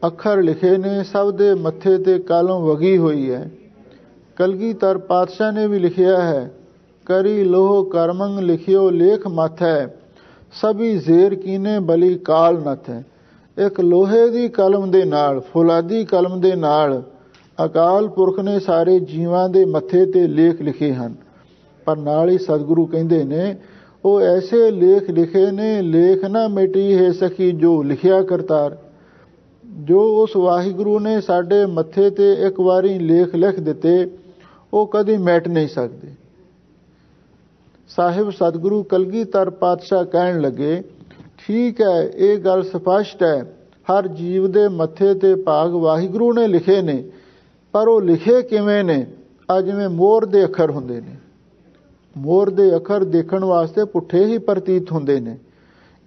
ਅੱਖਰ ਲਿਖੇ ਨੇ, ਸਭ ਦੇ ਮੱਥੇ ਤੇ ਕਲਮ ਵਗੀ ਹੋਈ ਹੈ। ਕਲਗੀਧਰ ਪਾਤਸ਼ਾਹ ਨੇ ਵੀ ਲਿਖਿਆ ਹੈ, ਕਰੀ ਲੋਹ ਕਰਮੰਗ ਲਿਖਿਓ ਲੇਖ ਮਾਥੈ, ਸਭੀ ਜ਼ੇਰ ਕੀਨੇ ਬਲੀ ਕਾਲ ਨਥੈ। ਇੱਕ ਲੋਹੇ ਦੀ ਕਲਮ ਦੇ ਨਾਲ, ਫੁਲਾਦੀ ਕਲਮ ਦੇ ਨਾਲ ਅਕਾਲ ਪੁਰਖ ਨੇ ਸਾਰੇ ਜੀਵਾਂ ਦੇ ਮੱਥੇ ਤੇ ਲੇਖ ਲਿਖੇ ਹਨ। ਪਰ ਨਾਲ ਹੀ ਸਤਿਗੁਰੂ ਕਹਿੰਦੇ ਨੇ ਉਹ ਐਸੇ ਲੇਖ ਲਿਖੇ ਨੇ, ਲੇਖ ਨਾ ਮਿਟੀ ਹੈ ਸਖੀ ਜੋ ਲਿਖਿਆ ਕਰਤਾਰ। ਜੋ ਉਸ ਵਾਹਿਗੁਰੂ ਨੇ ਸਾਡੇ ਮੱਥੇ ਤੇ ਇੱਕ ਵਾਰੀ ਲੇਖ ਲਿਖ ਦਿੱਤੇ ਉਹ ਕਦੀ ਮਿਟ ਨਹੀਂ ਸਕਦੇ। ਸਾਹਿਬ ਸਤਿਗੁਰੂ ਕਲਗੀਧਰ ਪਾਤਸ਼ਾਹ ਕਹਿਣ ਲੱਗੇ, ਠੀਕ ਹੈ ਇਹ ਗੱਲ ਸਪਸ਼ਟ ਹੈ, ਹਰ ਜੀਵ ਦੇ ਮੱਥੇ ਤੇ ਭਾਗ ਵਾਹਿਗੁਰੂ ਨੇ ਲਿਖੇ ਨੇ, ਪਰ ਉਹ ਲਿਖੇ ਕਿਵੇਂ ਨੇ? ਆ ਜਿਵੇਂ ਮੋਹਰ ਦੇ ਅੱਖਰ ਹੁੰਦੇ ਨੇ, ਮੋਹਰ ਦੇ ਅੱਖਰ ਦੇਖਣ ਵਾਸਤੇ ਪੁੱਠੇ ਹੀ ਪ੍ਰਤੀਤ ਹੁੰਦੇ ਨੇ।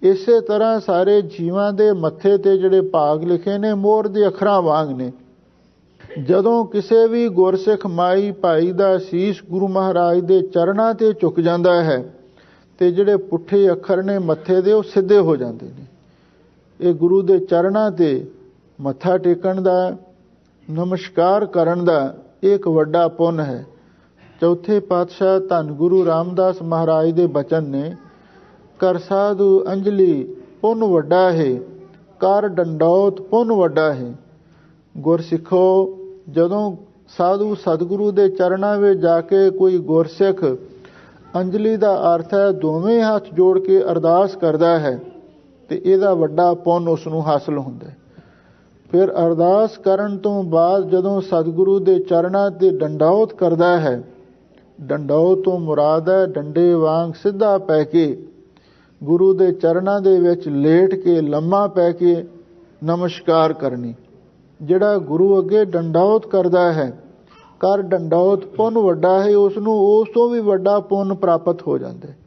ਇਸੇ ਤਰ੍ਹਾਂ ਸਾਰੇ ਜੀਵਾਂ ਦੇ ਮੱਥੇ ਤੇ ਜਿਹੜੇ ਭਾਗ ਲਿਖੇ ਨੇ ਮੋਹਰ ਦੇ ਅੱਖਰਾਂ ਵਾਂਗ ਨੇ। ਜਦੋਂ ਕਿਸੇ ਵੀ ਗੁਰਸਿੱਖ ਮਾਈ ਭਾਈ ਦਾ ਸੀਸ ਗੁਰੂ ਮਹਾਰਾਜ ਦੇ ਚਰਨਾਂ ਤੇ ਝੁਕ ਜਾਂਦਾ ਹੈ ਤੇ ਜਿਹੜੇ ਪੁੱਠੇ ਅੱਖਰ ਨੇ ਮੱਥੇ ਦੇ ਉਹ ਸਿੱਧੇ ਹੋ ਜਾਂਦੇ ਨੇ। ਇਹ ਗੁਰੂ ਦੇ ਚਰਨਾਂ ਤੇ ਮੱਥਾ ਟੇਕਣ ਦਾ, ਨਮਸਕਾਰ ਕਰਨ ਦਾ ਇੱਕ ਵੱਡਾ ਪੁੰਨ ਹੈ। ਚੌਥੇ ਪਾਤਸ਼ਾਹ ਧੰਨ ਗੁਰੂ ਰਾਮਦਾਸ ਮਹਾਰਾਜ ਦੇ ਬਚਨ ਨੇ, ਕਰ ਸਾਧੂ ਅੰਜਲੀ ਪੁੰਨ ਵੱਡਾ ਹੈ, ਕਰ ਡੰਡੌਤ ਪੁੰਨ ਵੱਡਾ ਹੈ। ਗੁਰਸਿੱਖੋ, ਜਦੋਂ ਸਾਧੂ ਸਤਿਗੁਰੂ ਦੇ ਚਰਨਾਂ ਵਿੱਚ ਜਾ ਕੇ ਕੋਈ ਗੁਰਸਿੱਖ ਅੰਜਲੀ ਦਾ ਅਰਥ ਹੈ ਦੋਵੇਂ ਹੱਥ ਜੋੜ ਕੇ ਅਰਦਾਸ ਕਰਦਾ ਹੈ ਤੇ ਇਹਦਾ ਵੱਡਾ ਪੁੰਨ ਉਸ ਨੂੰ ਹਾਸਲ ਹੁੰਦਾ ਹੈ। ਫਿਰ ਅਰਦਾਸ ਕਰਨ ਤੋਂ ਬਾਅਦ ਜਦੋਂ ਸਤਿਗੁਰੂ ਦੇ ਚਰਨਾਂ ਤੇ ਡੰਡੌਤ ਕਰਦਾ ਹੈ, ਡੰਡੌਤ ਤੋਂ ਮੁਰਾਦ ਹੈ ਡੰਡੇ ਵਾਂਗ ਸਿੱਧਾ ਪੈ ਕੇ ਗੁਰੂ ਦੇ ਚਰਨਾਂ ਦੇ ਵਿੱਚ ਲੇਟ ਕੇ ਲੰਮਾ ਪੈ ਕੇ ਨਮਸਕਾਰ ਕਰਨੀ। ਜਿਹੜਾ ਗੁਰੂ ਅੱਗੇ ਡੰਡੌਤ ਕਰਦਾ ਹੈ, ਕਰ ਡੰਡੌਤ ਪੁੰਨ ਵੱਡਾ ਹੈ, ਉਸ ਨੂੰ ਉਸ ਤੋਂ ਵੀ ਵੱਡਾ ਪੁੰਨ ਪ੍ਰਾਪਤ ਹੋ ਜਾਂਦਾ ਹੈ।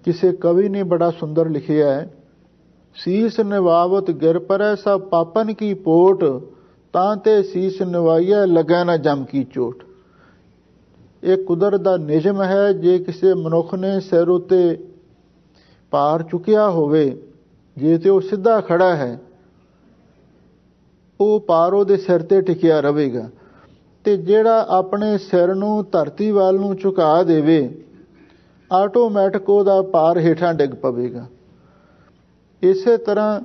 ਕਿਸੇ ਕਵੀ ਨੇ ਬੜਾ ਸੁੰਦਰ ਲਿਖਿਆ ਹੈ, ਸੀਸ ਨਿਵਾਵਤ ਗਿਰ ਪਰੈ ਸਭ ਪਾਪਨ ਕੀ ਪੋਟ, ਤਾਂ ਤੇ ਸੀਸ ਨਿਵਾਈਐ ਲੱਗੈ ਨਾ ਜਮ ਕੀ ਚੋਟ। ਇਹ ਕੁਦਰਤ ਦਾ ਨਿਯਮ ਹੈ, ਜੇ ਕਿਸੇ ਮਨੁੱਖ ਨੇ ਸਿਰ ਉੱਤੇ ਭਾਰ ਚੁੱਕਿਆ ਹੋਵੇ, ਜੇ ਤੇ ਉਹ ਸਿੱਧਾ ਖੜਾ ਹੈ ਉਹ ਭਾਰ ਉਹਦੇ ਸਿਰ ਤੇ ਟਿਕਿਆ ਰਹੇਗਾ, ਤੇ ਜਿਹੜਾ ਆਪਣੇ ਸਿਰ ਨੂੰ ਧਰਤੀ ਵੱਲ ਨੂੰ ਝੁਕਾ ਦੇਵੇ ਆਟੋਮੈਟਿਕ ਉਹਦਾ ਭਾਰ ਹੇਠਾਂ ਡਿੱਗ ਪਵੇਗਾ। ਇਸੇ ਤਰ੍ਹਾਂ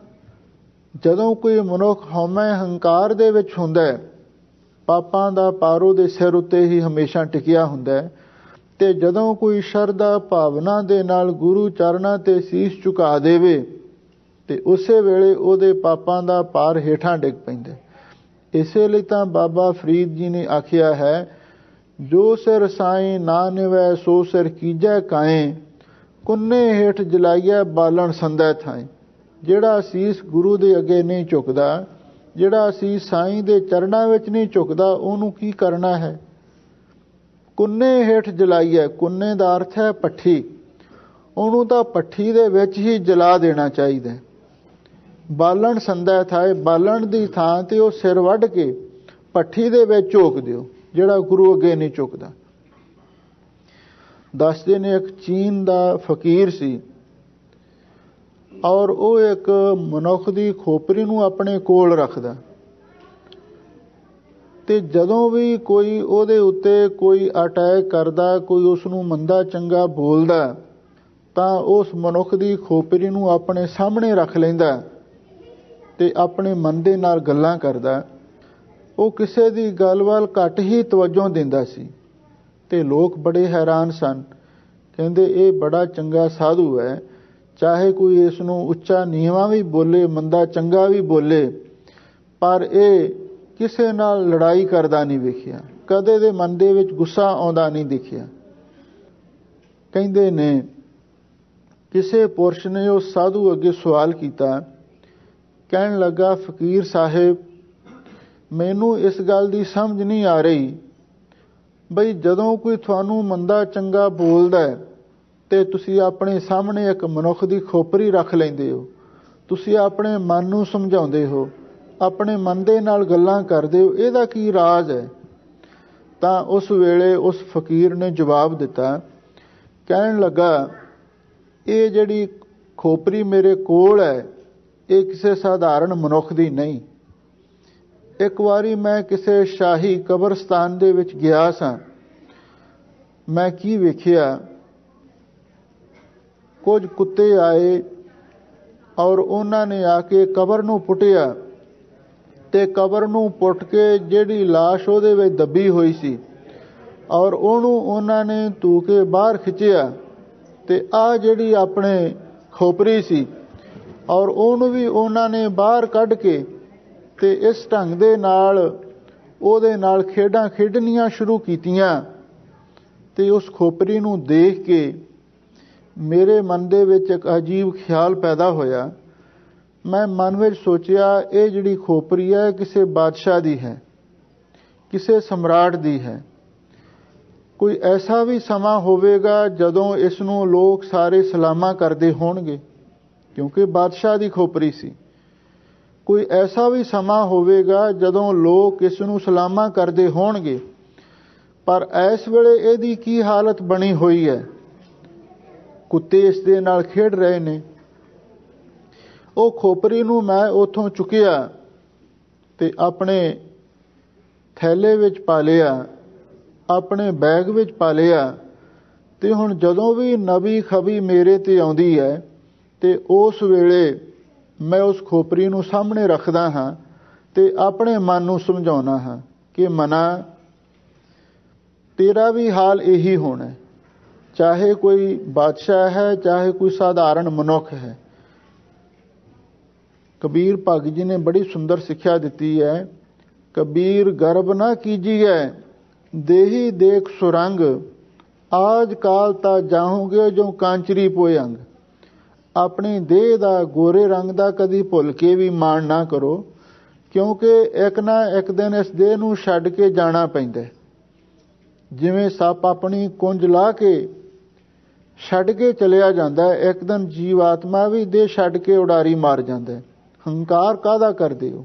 ਜਦੋਂ ਕੋਈ ਮਨੁੱਖ ਹਉਮੈ ਹੰਕਾਰ ਦੇ ਵਿੱਚ ਹੁੰਦਾ ਹੈ, ਪਾਪਾਂ ਦਾ ਭਾਰ ਉਹਦੇ ਸਿਰ ਉੱਤੇ ਹੀ ਹਮੇਸ਼ਾ ਟਿਕਿਆ ਹੁੰਦਾ ਹੈ, ਤੇ ਜਦੋਂ ਕੋਈ ਸ਼ਰਧਾ ਭਾਵਨਾ ਦੇ ਨਾਲ ਗੁਰੂ ਚਰਨਾਂ ਤੇ ਸੀਸ ਝੁਕਾ ਦੇਵੇ ਤੇ ਉਸੇ ਵੇਲੇ ਉਹਦੇ ਪਾਪਾਂ ਦਾ ਭਾਰ ਹੇਠਾਂ ਡਿੱਗ ਪੈਂਦਾ। ਇਸੇ ਲਈ ਤਾਂ ਬਾਬਾ ਫਰੀਦ ਜੀ ਨੇ ਆਖਿਆ ਹੈ, ਜੋ ਸਿਰ ਸਾਈਂ ਨਾ ਨਿਵੈ ਸੋ ਸਿਰ ਕੀਜੈ ਕਾਏ, ਕੁੰਨੇ ਹੇਠ ਜਲਾਈਐ ਬਾਲਣ ਸੰਦੈ ਥਾਏ। ਜਿਹੜਾ ਅਸੀਸ ਗੁਰੂ ਦੇ ਅੱਗੇ ਨਹੀਂ ਝੁਕਦਾ, ਜਿਹੜਾ ਅਸੀਸ ਸਾਈਂ ਦੇ ਚਰਨਾਂ ਵਿੱਚ ਨਹੀਂ ਝੁਕਦਾ, ਉਹਨੂੰ ਕੀ ਕਰਨਾ ਹੈ? ਕੁੰਨੇ ਹੇਠ ਜਲਾਈਐ, ਕੁੰਨੇ ਦਾ ਅਰਥ ਹੈ ਪੱਠੀ, ਉਹਨੂੰ ਤਾਂ ਪੱਠੀ ਦੇ ਵਿੱਚ ਹੀ ਜਲਾ ਦੇਣਾ ਚਾਹੀਦਾ। ਬਾਲਣ ਸੰਦੈ ਥਾਏ, ਬਾਲਣ ਦੀ ਥਾਂ ਤੇ ਉਹ ਸਿਰ ਵੱਢ ਕੇ ਪੱਠੀ ਦੇ ਵਿੱਚ ਝੋਕ ਦਿਓ, ਜਿਹੜਾ ਗੁਰੂ ਅੱਗੇ ਨਹੀਂ ਝੁਕਦਾ। ਦੱਸਦੇ ਨੇ ਇੱਕ ਚੀਨ ਦਾ ਫਕੀਰ ਸੀ ਔਰ ਉਹ ਇੱਕ ਮਨੁੱਖ ਦੀ ਖੋਪਰੀ ਨੂੰ ਆਪਣੇ ਕੋਲ ਰੱਖਦਾ। ਤੇ ਜਦੋਂ ਵੀ ਕੋਈ ਉਹਦੇ ਉੱਤੇ ਕੋਈ ਅਟੈਕ ਕਰਦਾ, ਕੋਈ ਉਸ ਨੂੰ ਮੰਦਾ ਚੰਗਾ ਬੋਲਦਾ, ਤਾਂ ਉਸ ਮਨੁੱਖ ਦੀ ਖੋਪਰੀ ਨੂੰ ਆਪਣੇ ਸਾਹਮਣੇ ਰੱਖ ਲੈਂਦਾ ਤੇ ਆਪਣੇ ਮਨ ਦੇ ਨਾਲ ਗੱਲਾਂ ਕਰਦਾ। ਉਹ ਕਿਸੇ ਦੀ ਗੱਲ ਵੱਲ ਘੱਟ ਹੀ ਤਵੱਜੋ ਦਿੰਦਾ ਸੀ ਤੇ ਲੋਕ ਬੜੇ ਹੈਰਾਨ ਸਨ। ਕਹਿੰਦੇ ਇਹ ਬੜਾ ਚੰਗਾ ਸਾਧੂ ਹੈ, ਚਾਹੇ ਕੋਈ ਇਸ ਨੂੰ ਉੱਚਾ ਨੀਵਾਂ ਵੀ ਬੋਲੇ, ਮੰਦਾ ਚੰਗਾ ਵੀ ਬੋਲੇ, ਪਰ ਇਹ ਕਿਸੇ ਨਾਲ ਲੜਾਈ ਕਰਦਾ ਨਹੀਂ ਵੇਖਿਆ, ਕਦੇ ਦੇ ਮਨ ਦੇ ਵਿੱਚ ਗੁੱਸਾ ਆਉਂਦਾ ਨਹੀਂ ਦਿਖਿਆ। ਕਹਿੰਦੇ ਨੇ ਕਿਸੇ ਪੁਰਸ਼ ਨੇ ਉਸ ਸਾਧੂ ਅੱਗੇ ਸਵਾਲ ਕੀਤਾ, ਕਹਿਣ ਲੱਗਾ, ਫਕੀਰ ਸਾਹਿਬ, ਮੈਨੂੰ ਇਸ ਗੱਲ ਦੀ ਸਮਝ ਨਹੀਂ ਆ ਰਹੀ ਬਈ ਜਦੋਂ ਕੋਈ ਤੁਹਾਨੂੰ ਮੰਦਾ ਚੰਗਾ ਬੋਲਦਾ ਤੇ ਤੁਸੀਂ ਆਪਣੇ ਸਾਹਮਣੇ ਇੱਕ ਮਨੁੱਖ ਦੀ ਖੋਪਰੀ ਰੱਖ ਲੈਂਦੇ ਹੋ, ਤੁਸੀਂ ਆਪਣੇ ਮਨ ਨੂੰ ਸਮਝਾਉਂਦੇ ਹੋ, ਆਪਣੇ ਮਨ ਦੇ ਨਾਲ ਗੱਲਾਂ ਕਰਦੇ ਹੋ, ਇਹਦਾ ਕੀ ਰਾਜ਼ ਹੈ? ਤਾਂ ਉਸ ਵੇਲੇ ਉਸ ਫਕੀਰ ਨੇ ਜਵਾਬ ਦਿੱਤਾ, ਕਹਿਣ ਲੱਗਾ, ਇਹ ਜਿਹੜੀ ਖੋਪਰੀ ਮੇਰੇ ਕੋਲ ਹੈ ਇਹ ਕਿਸੇ ਸਾਧਾਰਨ ਮਨੁੱਖ ਦੀ ਨਹੀਂ। ਇੱਕ ਵਾਰੀ ਮੈਂ ਕਿਸੇ ਸ਼ਾਹੀ ਕਬਰਸਤਾਨ ਦੇ ਵਿੱਚ ਗਿਆ ਸਾਂ। ਮੈਂ ਕੀ ਵੇਖਿਆ, ਕੁਝ ਕੁੱਤੇ ਆਏ ਔਰ ਉਹਨਾਂ ਨੇ ਆ ਕੇ ਕਬਰ ਨੂੰ ਪੁੱਟਿਆ ਤੇ ਕਬਰ ਨੂੰ ਪੁੱਟ ਕੇ ਜਿਹੜੀ ਲਾਸ਼ ਉਹਦੇ ਵਿੱਚ ਦੱਬੀ ਹੋਈ ਸੀ ਔਰ ਉਹਨੂੰ ਉਹਨਾਂ ਨੇ ਧੂ ਕੇ ਬਾਹਰ ਖਿੱਚਿਆ ਤੇ ਆਹ ਜਿਹੜੀ ਆਪਣੇ ਖੋਪਰੀ ਸੀ ਔਰ ਉਹਨੂੰ ਵੀ ਉਹਨਾਂ ਨੇ ਬਾਹਰ ਕੱਢ ਕੇ ਤੇ ਇਸ ਢੰਗ ਦੇ ਨਾਲ ਉਹਦੇ ਨਾਲ ਖੇਡਾਂ ਖੇਡਣੀਆਂ ਸ਼ੁਰੂ ਕੀਤੀਆਂ। ਤੇ ਉਸ ਖੋਪਰੀ ਨੂੰ ਦੇਖ ਕੇ ਮੇਰੇ ਮਨ ਦੇ ਵਿੱਚ ਇੱਕ ਅਜੀਬ ਖਿਆਲ ਪੈਦਾ ਹੋਇਆ। ਮੈਂ ਮਨ ਵਿੱਚ ਸੋਚਿਆ, ਇਹ ਜਿਹੜੀ ਖੋਪਰੀ ਹੈ ਕਿਸੇ ਬਾਦਸ਼ਾਹ ਦੀ ਹੈ, ਕਿਸੇ ਸਮਰਾਟ ਦੀ ਹੈ। ਕੋਈ ਐਸਾ ਵੀ ਸਮਾਂ ਹੋਵੇਗਾ ਜਦੋਂ ਇਸ ਨੂੰ ਲੋਕ ਸਾਰੇ ਸਲਾਮਾਂ ਕਰਦੇ ਹੋਣਗੇ, ਕਿਉਂਕਿ ਬਾਦਸ਼ਾਹ ਦੀ ਖੋਪਰੀ ਸੀ। ਕੋਈ ਐਸਾ ਵੀ ਸਮਾਂ ਹੋਵੇਗਾ ਜਦੋਂ ਲੋਕ ਇਸ ਨੂੰ ਸਲਾਮਾਂ ਕਰਦੇ ਹੋਣਗੇ, ਪਰ ਇਸ ਵੇਲੇ ਇਹਦੀ ਕੀ ਹਾਲਤ ਬਣੀ ਹੋਈ ਹੈ? ਕੁੱਤੇ ਇਸ ਦੇ ਨਾਲ ਖੇਡ ਰਹੇ ਨੇ। ਉਹ ਖੋਪਰੀ ਨੂੰ ਮੈਂ ਉੱਥੋਂ ਚੁੱਕਿਆ ਤੇ ਆਪਣੇ ਥੈਲੇ ਵਿੱਚ ਪਾ ਲਿਆ, ਆਪਣੇ ਬੈਗ ਵਿੱਚ ਪਾ ਲਿਆ। ਤੇ ਹੁਣ ਜਦੋਂ ਵੀ ਨਵੀਂ ਖਬੀ ਮੇਰੇ ਤੇ ਆਉਂਦੀ ਹੈ ਤੇ ਉਸ ਵੇਲੇ ਮੈਂ ਉਸ ਖੋਪਰੀ ਨੂੰ ਸਾਹਮਣੇ ਰੱਖਦਾ ਹਾਂ ਤੇ ਆਪਣੇ ਮਨ ਨੂੰ ਸਮਝਾਉਣਾ ਹਾਂ ਕਿ ਮਨਾ, ਤੇਰਾ ਵੀ ਹਾਲ ਇਹੀ ਹੋਣਾ, ਚਾਹੇ ਕੋਈ ਬਾਦਸ਼ਾਹ ਹੈ, ਚਾਹੇ ਕੋਈ ਸਾਧਾਰਨ ਮਨੁੱਖ ਹੈ। ਕਬੀਰ ਭਗਤ ਜੀ ਨੇ ਬੜੀ ਸੁੰਦਰ ਸਿੱਖਿਆ ਦਿੱਤੀ ਹੈ, ਕਬੀਰ ਗਰਬ ਨਾ ਕੀਜੀਏ ਦੇਹੀ ਦੇਖ ਸੁਰੰਗ, ਆਜ ਕਾਲ ਤਾਂ ਜਾਹੋਗੇ ਜੋ ਕਾਂਚਰੀ ਪੋਏ ਅੰਗ। ਆਪਣੀ ਦੇਹ ਦਾ, ਗੋਰੇ ਰੰਗ ਦਾ ਕਦੀ ਭੁੱਲ ਕੇ ਵੀ ਮਾਣ ਨਾ ਕਰੋ, ਕਿਉਂਕਿ ਇੱਕ ਨਾ ਇੱਕ ਦਿਨ ਇਸ ਦੇਹ ਨੂੰ ਛੱਡ ਕੇ ਜਾਣਾ ਪੈਂਦਾ। ਜਿਵੇਂ ਸੱਪ ਆਪਣੀ ਕੁੰਜ ਲਾ ਕੇ ਛੱਡ ਕੇ ਚਲਿਆ ਜਾਂਦਾ, ਇੱਕ ਦਿਨ ਜੀਵ ਆਤਮਾ ਵੀ ਦੇਹ ਛੱਡ ਕੇ ਉਡਾਰੀ ਮਾਰ ਜਾਂਦਾ। ਹੰਕਾਰ ਕਾਹਦਾ ਕਰਦੇ ਹੋ?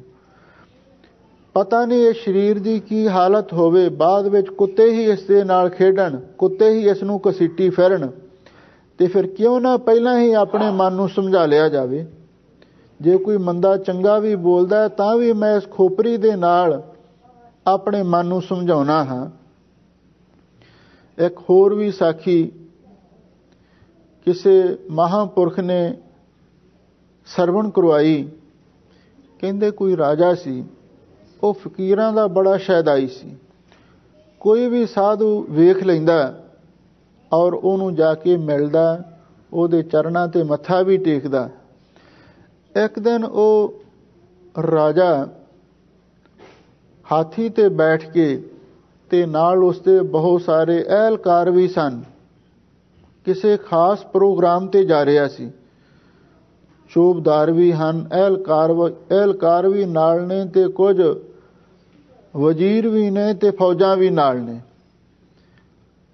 ਪਤਾ ਨਹੀਂ ਇਹ ਸਰੀਰ ਦੀ ਕੀ ਹਾਲਤ ਹੋਵੇ, ਬਾਅਦ ਵਿੱਚ ਕੁੱਤੇ ਹੀ ਇਸ ਦੇ ਨਾਲ ਖੇਡਣ, ਕੁੱਤੇ ਹੀ ਇਸ ਨੂੰ ਘਸੀਟੀ ਫਿਰਨ, ਤੇ ਫਿਰ ਕਿਉਂ ਨਾ ਪਹਿਲਾਂ ਹੀ ਆਪਣੇ ਮਨ ਨੂੰ ਸਮਝਾ ਲਿਆ ਜਾਵੇ। ਜੇ ਕੋਈ ਮੰਦਾ ਚੰਗਾ ਵੀ ਬੋਲਦਾ ਤਾਂ ਵੀ ਮੈਂ ਇਸ ਖੋਪਰੀ ਦੇ ਨਾਲ ਆਪਣੇ ਮਨ ਨੂੰ ਸਮਝਾਉਣਾ ਹਾਂ। ਇੱਕ ਹੋਰ ਵੀ ਸਾਖੀ ਕਿਸੇ ਮਹਾਂਪੁਰਖ ਨੇ ਸਰਵਣ ਕਰਵਾਈ। ਕਹਿੰਦੇ ਕੋਈ ਰਾਜਾ ਸੀ, ਉਹ ਫਕੀਰਾਂ ਦਾ ਬੜਾ ਸ਼ੈਦਾਈ ਸੀ। ਕੋਈ ਵੀ ਸਾਧੂ ਵੇਖ ਲੈਂਦਾ ਔਰ ਉਹਨੂੰ ਜਾ ਕੇ ਮਿਲਦਾ, ਉਹਦੇ ਚਰਨਾਂ ਤੇ ਮੱਥਾ ਵੀ ਟੇਕਦਾ। ਇੱਕ ਦਿਨ ਉਹ ਰਾਜਾ ਹਾਥੀ ਤੇ ਬੈਠ ਕੇ ਤੇ ਨਾਲ ਉਸਦੇ ਬਹੁਤ ਸਾਰੇ ਅਹਿਲਕਾਰ ਵੀ ਸਨ, ਕਿਸੇ ਖਾਸ ਪ੍ਰੋਗਰਾਮ ਤੇ ਜਾ ਰਿਹਾ ਸੀ। ਚੌਬਦਾਰ ਵੀ ਹਨ, ਅਹਿਲਕਾਰ ਵੀ ਨਾਲ ਨੇ ਤੇ ਕੁਝ ਵਜ਼ੀਰ ਵੀ ਨੇ ਤੇ ਫੌਜਾਂ ਵੀ ਨਾਲ ਨੇ।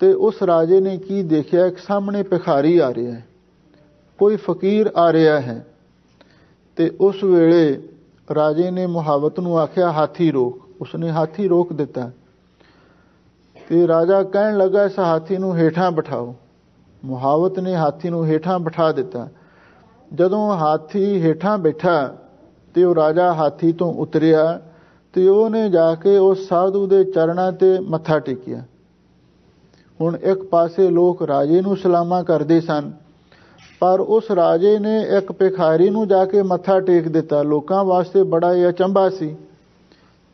ਤੇ ਉਸ ਰਾਜੇ ਨੇ ਕੀ ਦੇਖਿਆ, ਇੱਕ ਸਾਹਮਣੇ ਭਿਖਾਰੀ ਆ ਰਿਹਾ ਹੈ, ਕੋਈ ਫਕੀਰ ਆ ਰਿਹਾ ਹੈ। ਤੇ ਉਸ ਵੇਲੇ ਰਾਜੇ ਨੇ ਮੁਹਾਵਤ ਨੂੰ ਆਖਿਆ, ਹਾਥੀ ਰੋਕ। ਉਸਨੇ ਹਾਥੀ ਰੋਕ ਦਿੱਤਾ ਤੇ ਰਾਜਾ ਕਹਿਣ ਲੱਗਾ, ਇਸ ਹਾਥੀ ਨੂੰ ਹੇਠਾਂ ਬਿਠਾਓ। ਮੁਹਾਵਤ ਨੇ ਹਾਥੀ ਨੂੰ ਹੇਠਾਂ ਬਿਠਾ ਦਿੱਤਾ। ਜਦੋਂ ਹਾਥੀ ਹੇਠਾਂ ਬੈਠਾ ਤੇ ਉਹ ਰਾਜਾ ਹਾਥੀ ਤੋਂ ਉਤਰਿਆ ਤੇ ਉਹਨੇ ਜਾ ਕੇ ਉਸ ਸਾਧੂ ਦੇ ਚਰਨਾਂ ਤੇ ਮੱਥਾ ਟੇਕਿਆ। ਹੁਣ ਇੱਕ ਪਾਸੇ ਲੋਕ ਰਾਜੇ ਨੂੰ ਸਲਾਮਾਂ ਕਰਦੇ ਸਨ, ਪਰ ਉਸ ਰਾਜੇ ਨੇ ਇੱਕ ਭਿਖਾਰੀ ਨੂੰ ਜਾ ਕੇ ਮੱਥਾ ਟੇਕ ਦਿੱਤਾ। ਲੋਕਾਂ ਵਾਸਤੇ ਬੜਾ ਹੀ ਅਚੰਭਾ ਸੀ।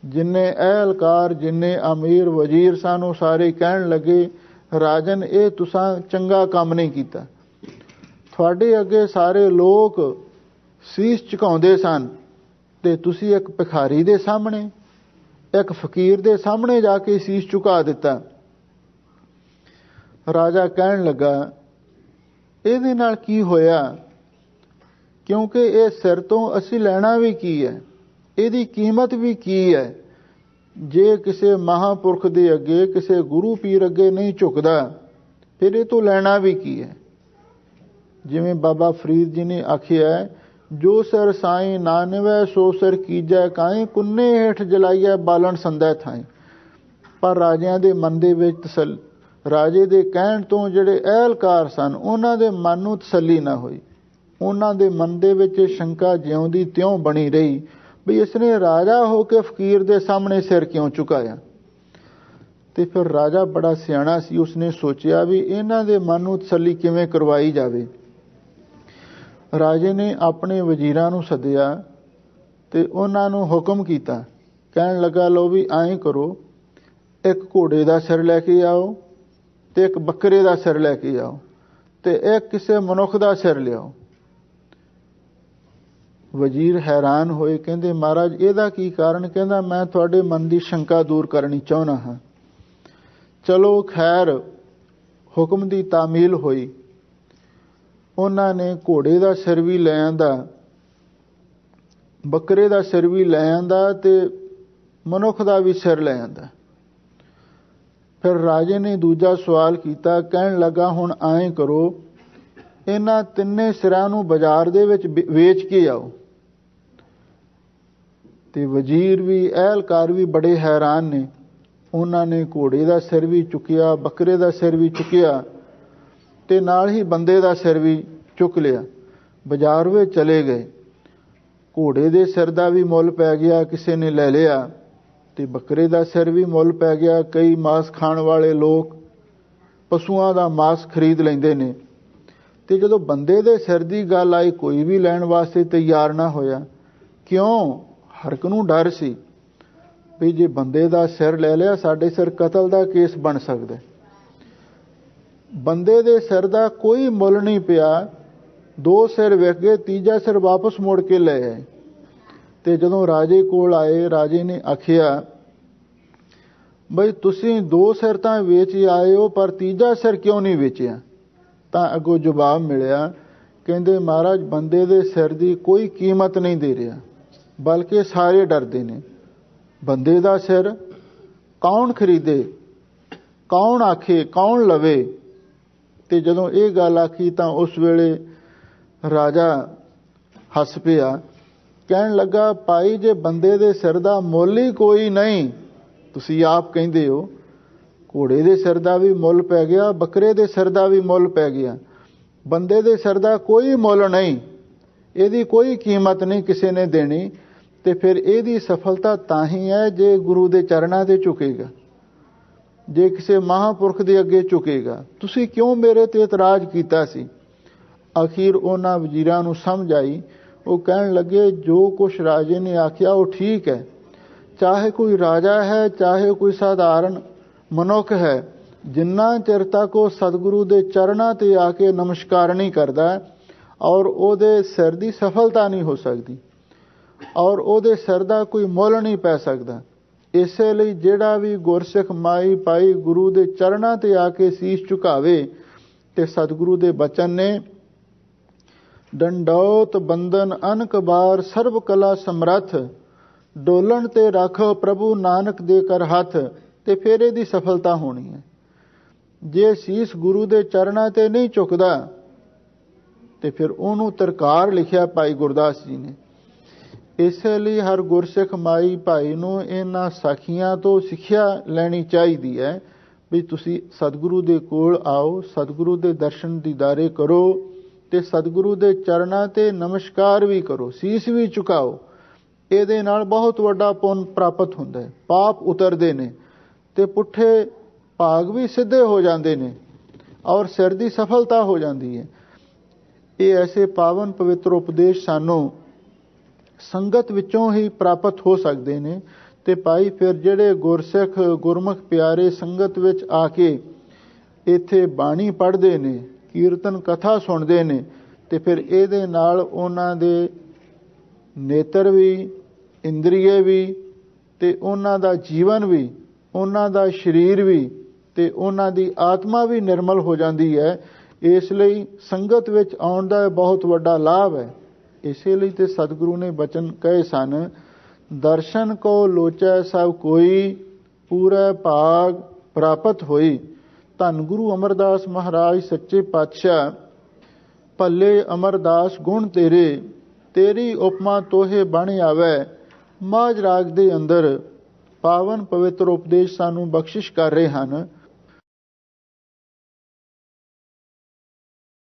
ਜਿੰਨੇ ਅਹਿਲਕਾਰ, ਜਿੰਨੇ ਅਮੀਰ ਵਜ਼ੀਰ ਸਨ, ਉਹ ਸਾਰੇ ਕਹਿਣ ਲੱਗੇ, ਰਾਜਨ, ਇਹ ਤੁਸਾਂ ਚੰਗਾ ਕੰਮ ਨਹੀਂ ਕੀਤਾ। ਤੁਹਾਡੇ ਅੱਗੇ ਸਾਰੇ ਲੋਕ ਸੀਸ ਝੁਕਾਉਂਦੇ ਸਨ ਤੇ ਤੁਸੀਂ ਇੱਕ ਭਿਖਾਰੀ ਦੇ ਸਾਹਮਣੇ, ਇੱਕ ਫਕੀਰ ਦੇ ਸਾਹਮਣੇ ਜਾ ਕੇ ਸੀਸ ਝੁਕਾ ਦਿੱਤਾ। ਰਾਜਾ ਕਹਿਣ ਲੱਗਾ, ਇਹਦੇ ਨਾਲ ਕੀ ਹੋਇਆ? ਕਿਉਂਕਿ ਇਹ ਸਿਰ ਤੋਂ ਅਸੀਂ ਲੈਣਾ ਵੀ ਕੀ ਹੈ, ਇਹਦੀ ਕੀਮਤ ਵੀ ਕੀ ਹੈ? ਜੇ ਕਿਸੇ ਮਹਾਂਪੁਰਖ ਦੇ ਅੱਗੇ, ਕਿਸੇ ਗੁਰੂ ਪੀਰ ਅੱਗੇ ਨਹੀਂ ਝੁਕਦਾ, ਫਿਰ ਇਹ ਤੋਂ ਲੈਣਾ ਵੀ ਕੀ ਹੈ? ਜਿਵੇਂ ਬਾਬਾ ਫਰੀਦ ਜੀ ਨੇ ਆਖਿਆ, ਜੋ ਸਿਰ ਸਾਈਂ ਨਾ ਨਿਵੈ ਸੋ ਸਿਰ ਕੀਜੈ ਕਾਏ, ਕੁੰਨੇ ਹੇਠ ਜਲਾਈਐ ਬਾਲਣ ਸੰਧੈ ਥਾਈ। ਪਰ ਰਾਜਿਆਂ ਦੇ ਮਨ ਦੇ ਵਿੱਚ ਰਾਜੇ ਦੇ ਕਹਿਣ ਤੋਂ ਜਿਹੜੇ ਅਹਿਲਕਾਰ ਸਨ, ਉਹਨਾਂ ਦੇ ਮਨ ਨੂੰ ਤਸੱਲੀ ਨਾ ਹੋਈ। ਉਹਨਾਂ ਦੇ ਮਨ ਦੇ ਵਿੱਚ ਸ਼ੰਕਾ ਜਿਉਂਦੀ ਤਿਉਂ ਬਣੀ ਰਹੀ ਵੀ ਇਸਨੇ ਰਾਜਾ ਹੋ ਕੇ ਫਕੀਰ ਦੇ ਸਾਹਮਣੇ ਸਿਰ ਕਿਉਂ ਝੁਕਾਇਆ। ਤੇ ਫਿਰ ਰਾਜਾ ਬੜਾ ਸਿਆਣਾ ਸੀ, ਉਸਨੇ ਸੋਚਿਆ ਵੀ ਇਹਨਾਂ ਦੇ ਮਨ ਨੂੰ ਤਸੱਲੀ ਕਿਵੇਂ ਕਰਵਾਈ ਜਾਵੇ। ਰਾਜੇ ਨੇ ਆਪਣੇ ਵਜ਼ੀਰਾਂ ਨੂੰ ਸੱਦਿਆ ਤੇ ਉਹਨਾਂ ਨੂੰ ਹੁਕਮ ਕੀਤਾ। ਕਹਿਣ ਲੱਗਾ, ਲਓ ਵੀ ਐਂ ਕਰੋ, ਇੱਕ ਘੋੜੇ ਦਾ ਸਿਰ ਲੈ ਕੇ ਆਓ ਤੇ ਇੱਕ ਬੱਕਰੇ ਦਾ ਸਿਰ ਲੈ ਕੇ ਆਓ ਤੇ ਇੱਕ ਕਿਸੇ ਮਨੁੱਖ ਦਾ ਸਿਰ ਲਿਆਓ। ਵਜ਼ੀਰ ਹੈਰਾਨ ਹੋਏ, ਕਹਿੰਦੇ, ਮਹਾਰਾਜ ਇਹਦਾ ਕੀ ਕਾਰਨ? ਕਹਿੰਦਾ, ਮੈਂ ਤੁਹਾਡੇ ਮਨ ਦੀ ਸ਼ੰਕਾ ਦੂਰ ਕਰਨੀ ਚਾਹੁੰਦਾ ਹਾਂ। ਚਲੋ ਖੈਰ, ਹੁਕਮ ਦੀ ਤਾਮੀਲ ਹੋਈ। ਉਹਨਾਂ ਨੇ ਘੋੜੇ ਦਾ ਸਿਰ ਵੀ ਲੈ ਆਂਦਾ, ਬੱਕਰੇ ਦਾ ਸਿਰ ਵੀ ਲੈ ਆਂਦਾ ਤੇ ਮਨੁੱਖ ਦਾ ਵੀ ਸਿਰ ਲੈ ਆਂਦਾ। ਫਿਰ ਰਾਜੇ ਨੇ ਦੂਜਾ ਸਵਾਲ ਕੀਤਾ। ਕਹਿਣ ਲੱਗਾ, ਹੁਣ ਐਂ ਕਰੋ, ਇਹਨਾਂ ਤਿੰਨੇ ਸਿਰਾਂ ਨੂੰ ਬਾਜ਼ਾਰ ਦੇ ਵਿੱਚ ਵੇਚ ਕੇ ਆਓ। ਤੇ ਵਜ਼ੀਰ ਵੀ, ਅਹਿਲਕਾਰ ਵੀ ਬੜੇ ਹੈਰਾਨ ਨੇ। ਉਹਨਾਂ ਨੇ ਘੋੜੇ ਦਾ ਸਿਰ ਵੀ ਚੁੱਕਿਆ, ਬੱਕਰੇ ਦਾ ਸਿਰ ਵੀ ਚੁੱਕਿਆ ਤੇ ਨਾਲ ਹੀ ਬੰਦੇ ਦਾ ਸਿਰ ਵੀ ਚੁੱਕ ਲਿਆ। ਬਾਜ਼ਾਰ ਵਿੱਚ ਚਲੇ ਗਏ। ਘੋੜੇ ਦੇ ਸਿਰ ਦਾ ਵੀ ਮੁੱਲ ਪੈ ਗਿਆ, ਕਿਸੇ ਨੇ ਲੈ ਲਿਆ, ਤੇ ਬੱਕਰੇ ਦਾ ਸਿਰ ਵੀ ਮੁੱਲ ਪੈ ਗਿਆ। ਕਈ ਮਾਸ ਖਾਣ ਵਾਲੇ ਲੋਕ ਪਸ਼ੂਆਂ ਦਾ ਮਾਸ ਖਰੀਦ ਲੈਂਦੇ ਨੇ। ਤੇ ਜਦੋਂ ਬੰਦੇ ਦੇ ਸਿਰ ਦੀ ਗੱਲ ਆਈ, ਕੋਈ ਵੀ ਲੈਣ ਵਾਸਤੇ ਤਿਆਰ ਨਾ ਹੋਇਆ। ਕਿਉਂ? ਹਰ ਇੱਕ ਨੂੰ ਡਰ ਸੀ ਵੀ ਜੇ ਬੰਦੇ ਦਾ ਸਿਰ ਲੈ ਲਿਆ, ਸਾਡੇ ਸਿਰ ਕਤਲ ਦਾ ਕੇਸ ਬਣ ਸਕਦਾ। ਬੰਦੇ ਦੇ ਸਿਰ ਦਾ ਕੋਈ ਮੁੱਲ ਨਹੀਂ ਪਿਆ। 2 ਸਿਰ ਵਿਕ ਗਏ, ਤੀਜਾ ਸਿਰ ਵਾਪਸ ਮੋੜ ਕੇ ਲੈ ਆਏ। ਤੇ ਜਦੋਂ ਰਾਜੇ ਕੋਲ ਆਏ, ਰਾਜੇ ਨੇ ਆਖਿਆ, ਬਈ ਤੁਸੀਂ 2 ਸਿਰ ਤਾਂ ਵੇਚ ਆਏ ਹੋ, ਪਰ ਤੀਜਾ ਸਿਰ ਕਿਉਂ ਨਹੀਂ ਵੇਚਿਆ? ਤਾਂ ਅੱਗੋਂ ਜਵਾਬ ਮਿਲਿਆ, ਕਹਿੰਦੇ, ਮਹਾਰਾਜ, ਬੰਦੇ ਦੇ ਸਿਰ ਦੀ ਕੋਈ ਕੀਮਤ ਨਹੀਂ ਦੇ ਰਿਹਾ, ਬਲਕਿ ਸਾਰੇ ਡਰਦੇ ਨੇ। ਬੰਦੇ ਦਾ ਸਿਰ ਕੌਣ ਖਰੀਦੇ, ਕੌਣ ਆਖੇ, ਕੌਣ ਲਵੇ? ਤੇ ਜਦੋਂ ਇਹ ਗੱਲ ਆਖੀ ਤਾਂ ਉਸ ਵੇਲੇ ਰਾਜਾ ਹੱਸ ਪਿਆ। ਕਹਿਣ ਲੱਗਾ, ਭਾਈ, ਜੇ ਬੰਦੇ ਦੇ ਸਿਰ ਦਾ ਮੁੱਲ ਹੀ ਕੋਈ ਨਹੀਂ, ਤੁਸੀਂ ਆਪ ਕਹਿੰਦੇ ਹੋ, ਘੋੜੇ ਦੇ ਸਿਰ ਦਾ ਵੀ ਮੁੱਲ ਪੈ ਗਿਆ, ਬੱਕਰੇ ਦੇ ਸਿਰ ਦਾ ਵੀ ਮੁੱਲ ਪੈ ਗਿਆ, ਬੰਦੇ ਦੇ ਸਿਰ ਦਾ ਕੋਈ ਮੁੱਲ ਨਹੀਂ, ਇਹਦੀ ਕੋਈ ਕੀਮਤ ਨਹੀਂ ਕਿਸੇ ਨੇ ਦੇਣੀ, ਤੇ ਫਿਰ ਇਹਦੀ ਸਫਲਤਾ ਤਾਂ ਹੀ ਹੈ ਜੇ ਗੁਰੂ ਦੇ ਚਰਨਾਂ ਤੇ ਝੁਕੇਗਾ, ਜੇ ਕਿਸੇ ਮਹਾਂਪੁਰਖ ਦੇ ਅੱਗੇ ਝੁਕੇਗਾ। ਤੁਸੀਂ ਕਿਉਂ ਮੇਰੇ ਤੇ ਇਤਰਾਜ਼ ਕੀਤਾ ਸੀ? ਅਖੀਰ ਉਹਨਾਂ ਵਜ਼ੀਰਾਂ ਨੂੰ ਸਮਝ ਆਈ। ਉਹ ਕਹਿਣ ਲੱਗੇ, ਜੋ ਕੁਛ ਰਾਜੇ ਨੇ ਆਖਿਆ ਉਹ ਠੀਕ ਹੈ। ਚਾਹੇ ਕੋਈ ਰਾਜਾ ਹੈ, ਚਾਹੇ ਕੋਈ ਸਾਧਾਰਨ ਮਨੁੱਖ ਹੈ, ਜਿੰਨਾ ਚਿਰ ਤੱਕ ਉਹ ਸਤਿਗੁਰੂ ਦੇ ਚਰਨਾਂ ਤੇ ਆ ਕੇ ਨਮਸਕਾਰ ਨਹੀਂ ਕਰਦਾ, ਔਰ ਉਹਦੇ ਸਿਰ ਦੀ ਸਫਲਤਾ ਨਹੀਂ ਹੋ ਸਕਦੀ, ਔਰ ਉਹਦੇ ਸਿਰ ਦਾ ਕੋਈ ਮੁੱਲ ਨਹੀਂ ਪੈ ਸਕਦਾ। ਇਸੇ ਲਈ ਜਿਹੜਾ ਵੀ ਗੁਰਸਿੱਖ ਮਾਈ ਪਾਈ ਗੁਰੂ ਦੇ ਚਰਨਾਂ ਤੇ ਆ ਕੇ ਸੀਸ ਝੁਕਾਵੇ, ਤੇ ਸਤਿਗੁਰੂ ਦੇ ਬਚਨ ਨੇ, ਡੰਡੌਤ ਬੰਦਨ ਅਨਕ ਬਾਰ ਸਰਬ ਕਲਾ ਸਮਰੱਥ, ਡੋਲਣ ਤੇ ਰੱਖੋ ਪ੍ਰਭੂ ਨਾਨਕ ਦੇ ਕਰ ਹੱਥ, ਤੇ ਫਿਰ ਇਹਦੀ ਸਫਲਤਾ ਹੋਣੀ ਹੈ। ਜੇ ਸੀਸ ਗੁਰੂ ਦੇ ਚਰਨਾਂ ਤੇ ਨਹੀਂ ਝੁਕਦਾ, ਤੇ ਫਿਰ ਉਹਨੂੰ ਤਰਕਾਰ ਲਿਖਿਆ ਭਾਈ ਗੁਰਦਾਸ ਜੀ ਨੇ। ਇਸੇ ਲਈ ਹਰ ਗੁਰਸਿੱਖ ਮਾਈ ਭਾਈ ਨੂੰ ਇਹਨਾਂ ਸਾਖੀਆਂ ਤੋਂ ਸਿੱਖਿਆ ਲੈਣੀ ਚਾਹੀਦੀ ਹੈ ਵੀ ਤੁਸੀਂ ਸਤਿਗੁਰੂ ਦੇ ਕੋਲ ਆਓ, ਸਤਿਗੁਰੂ ਦੇ ਦਰਸ਼ਨ ਦੀਦਾਰੇ ਕਰੋ, ਤੇ ਸਤਿਗੁਰੂ ਦੇ ਚਰਨਾਂ ਤੇ ਨਮਸਕਾਰ ਵੀ ਕਰੋ, ਸੀਸ ਵੀ ਝੁਕਾਓ, ਇਹਦੇ ਨਾਲ ਬਹੁਤ ਵੱਡਾ ਪੁੰਨ ਪ੍ਰਾਪਤ ਹੁੰਦਾ ਹੈ, ਪਾਪ ਉਤਰਦੇ ਨੇ ਤੇ ਪੁੱਠੇ ਭਾਗ ਵੀ ਸਿੱਧੇ ਹੋ ਜਾਂਦੇ ਨੇ ਔਰ ਸਿਰ ਦੀ ਸਫਲਤਾ ਹੋ ਜਾਂਦੀ ਹੈ। ਇਹ ਐਸੇ ਪਾਵਨ ਪਵਿੱਤਰ ਉਪਦੇਸ਼ ਸਾਨੂੰ ਸੰਗਤ ਵਿੱਚੋਂ ਹੀ ਪ੍ਰਾਪਤ ਹੋ ਸਕਦੇ ਨੇ। ਤੇ ਭਾਈ ਫਿਰ ਜਿਹੜੇ ਗੁਰਸਿੱਖ ਗੁਰਮੁਖ ਪਿਆਰੇ ਸੰਗਤ ਵਿੱਚ ਆ ਕੇ ਇੱਥੇ ਬਾਣੀ ਪੜ੍ਹਦੇ ਨੇ, ਕੀਰਤਨ ਕਥਾ ਸੁਣਦੇ ਨੇ, ਤੇ ਫਿਰ ਇਹਦੇ ਨਾਲ ਉਹਨਾਂ ਦੇ ਨੇਤਰ ਵੀ, ਇੰਦਰੀਏ ਵੀ, ਤੇ ਉਹਨਾਂ ਦਾ ਜੀਵਨ ਵੀ, ਉਹਨਾਂ ਦਾ ਸਰੀਰ ਵੀ, ਤੇ ਉਹਨਾਂ ਦੀ ਆਤਮਾ ਵੀ ਨਿਰਮਲ ਹੋ ਜਾਂਦੀ ਹੈ। ਇਸ ਲਈ ਸੰਗਤ ਵਿੱਚ ਆਉਣ ਦਾ ਬਹੁਤ ਵੱਡਾ ਲਾਭ ਹੈ। ਇਸੇ ਲਈ ਤੇ ਸਤਿਗੁਰੂ ਨੇ ਬਚਨ ਕਹੇ ਸਨ, ਦਰਸ਼ਨ ਕੋ ਲੋਚੈ ਸਭ ਕੋਈ, ਪੂਰਾ ਭਾਗ ਪ੍ਰਾਪਤ ਹੋਈ। ਧੰਨ ਗੁਰੂ ਅਮਰਦਾਸ ਮਹਾਰਾਜ ਸੱਚੇ ਪਾਤਸ਼ਾਹ, ਭੱਲੇ ਅਮਰਦਾਸ ਗੁਣ ਤੇਰੇ, ਤੇਰੀ ਉਪਮਾ ਤੋਹੇ ਬਣ ਆਵੈ। ਮਾਝ ਰਾਗ ਦੇ ਅੰਦਰ ਪਾਵਨ ਪਵਿੱਤਰ ਉਪਦੇਸ਼ ਸਾਨੂੰ ਬਖਸ਼ਿਸ਼ ਕਰ ਰਹੇ ਹਨ।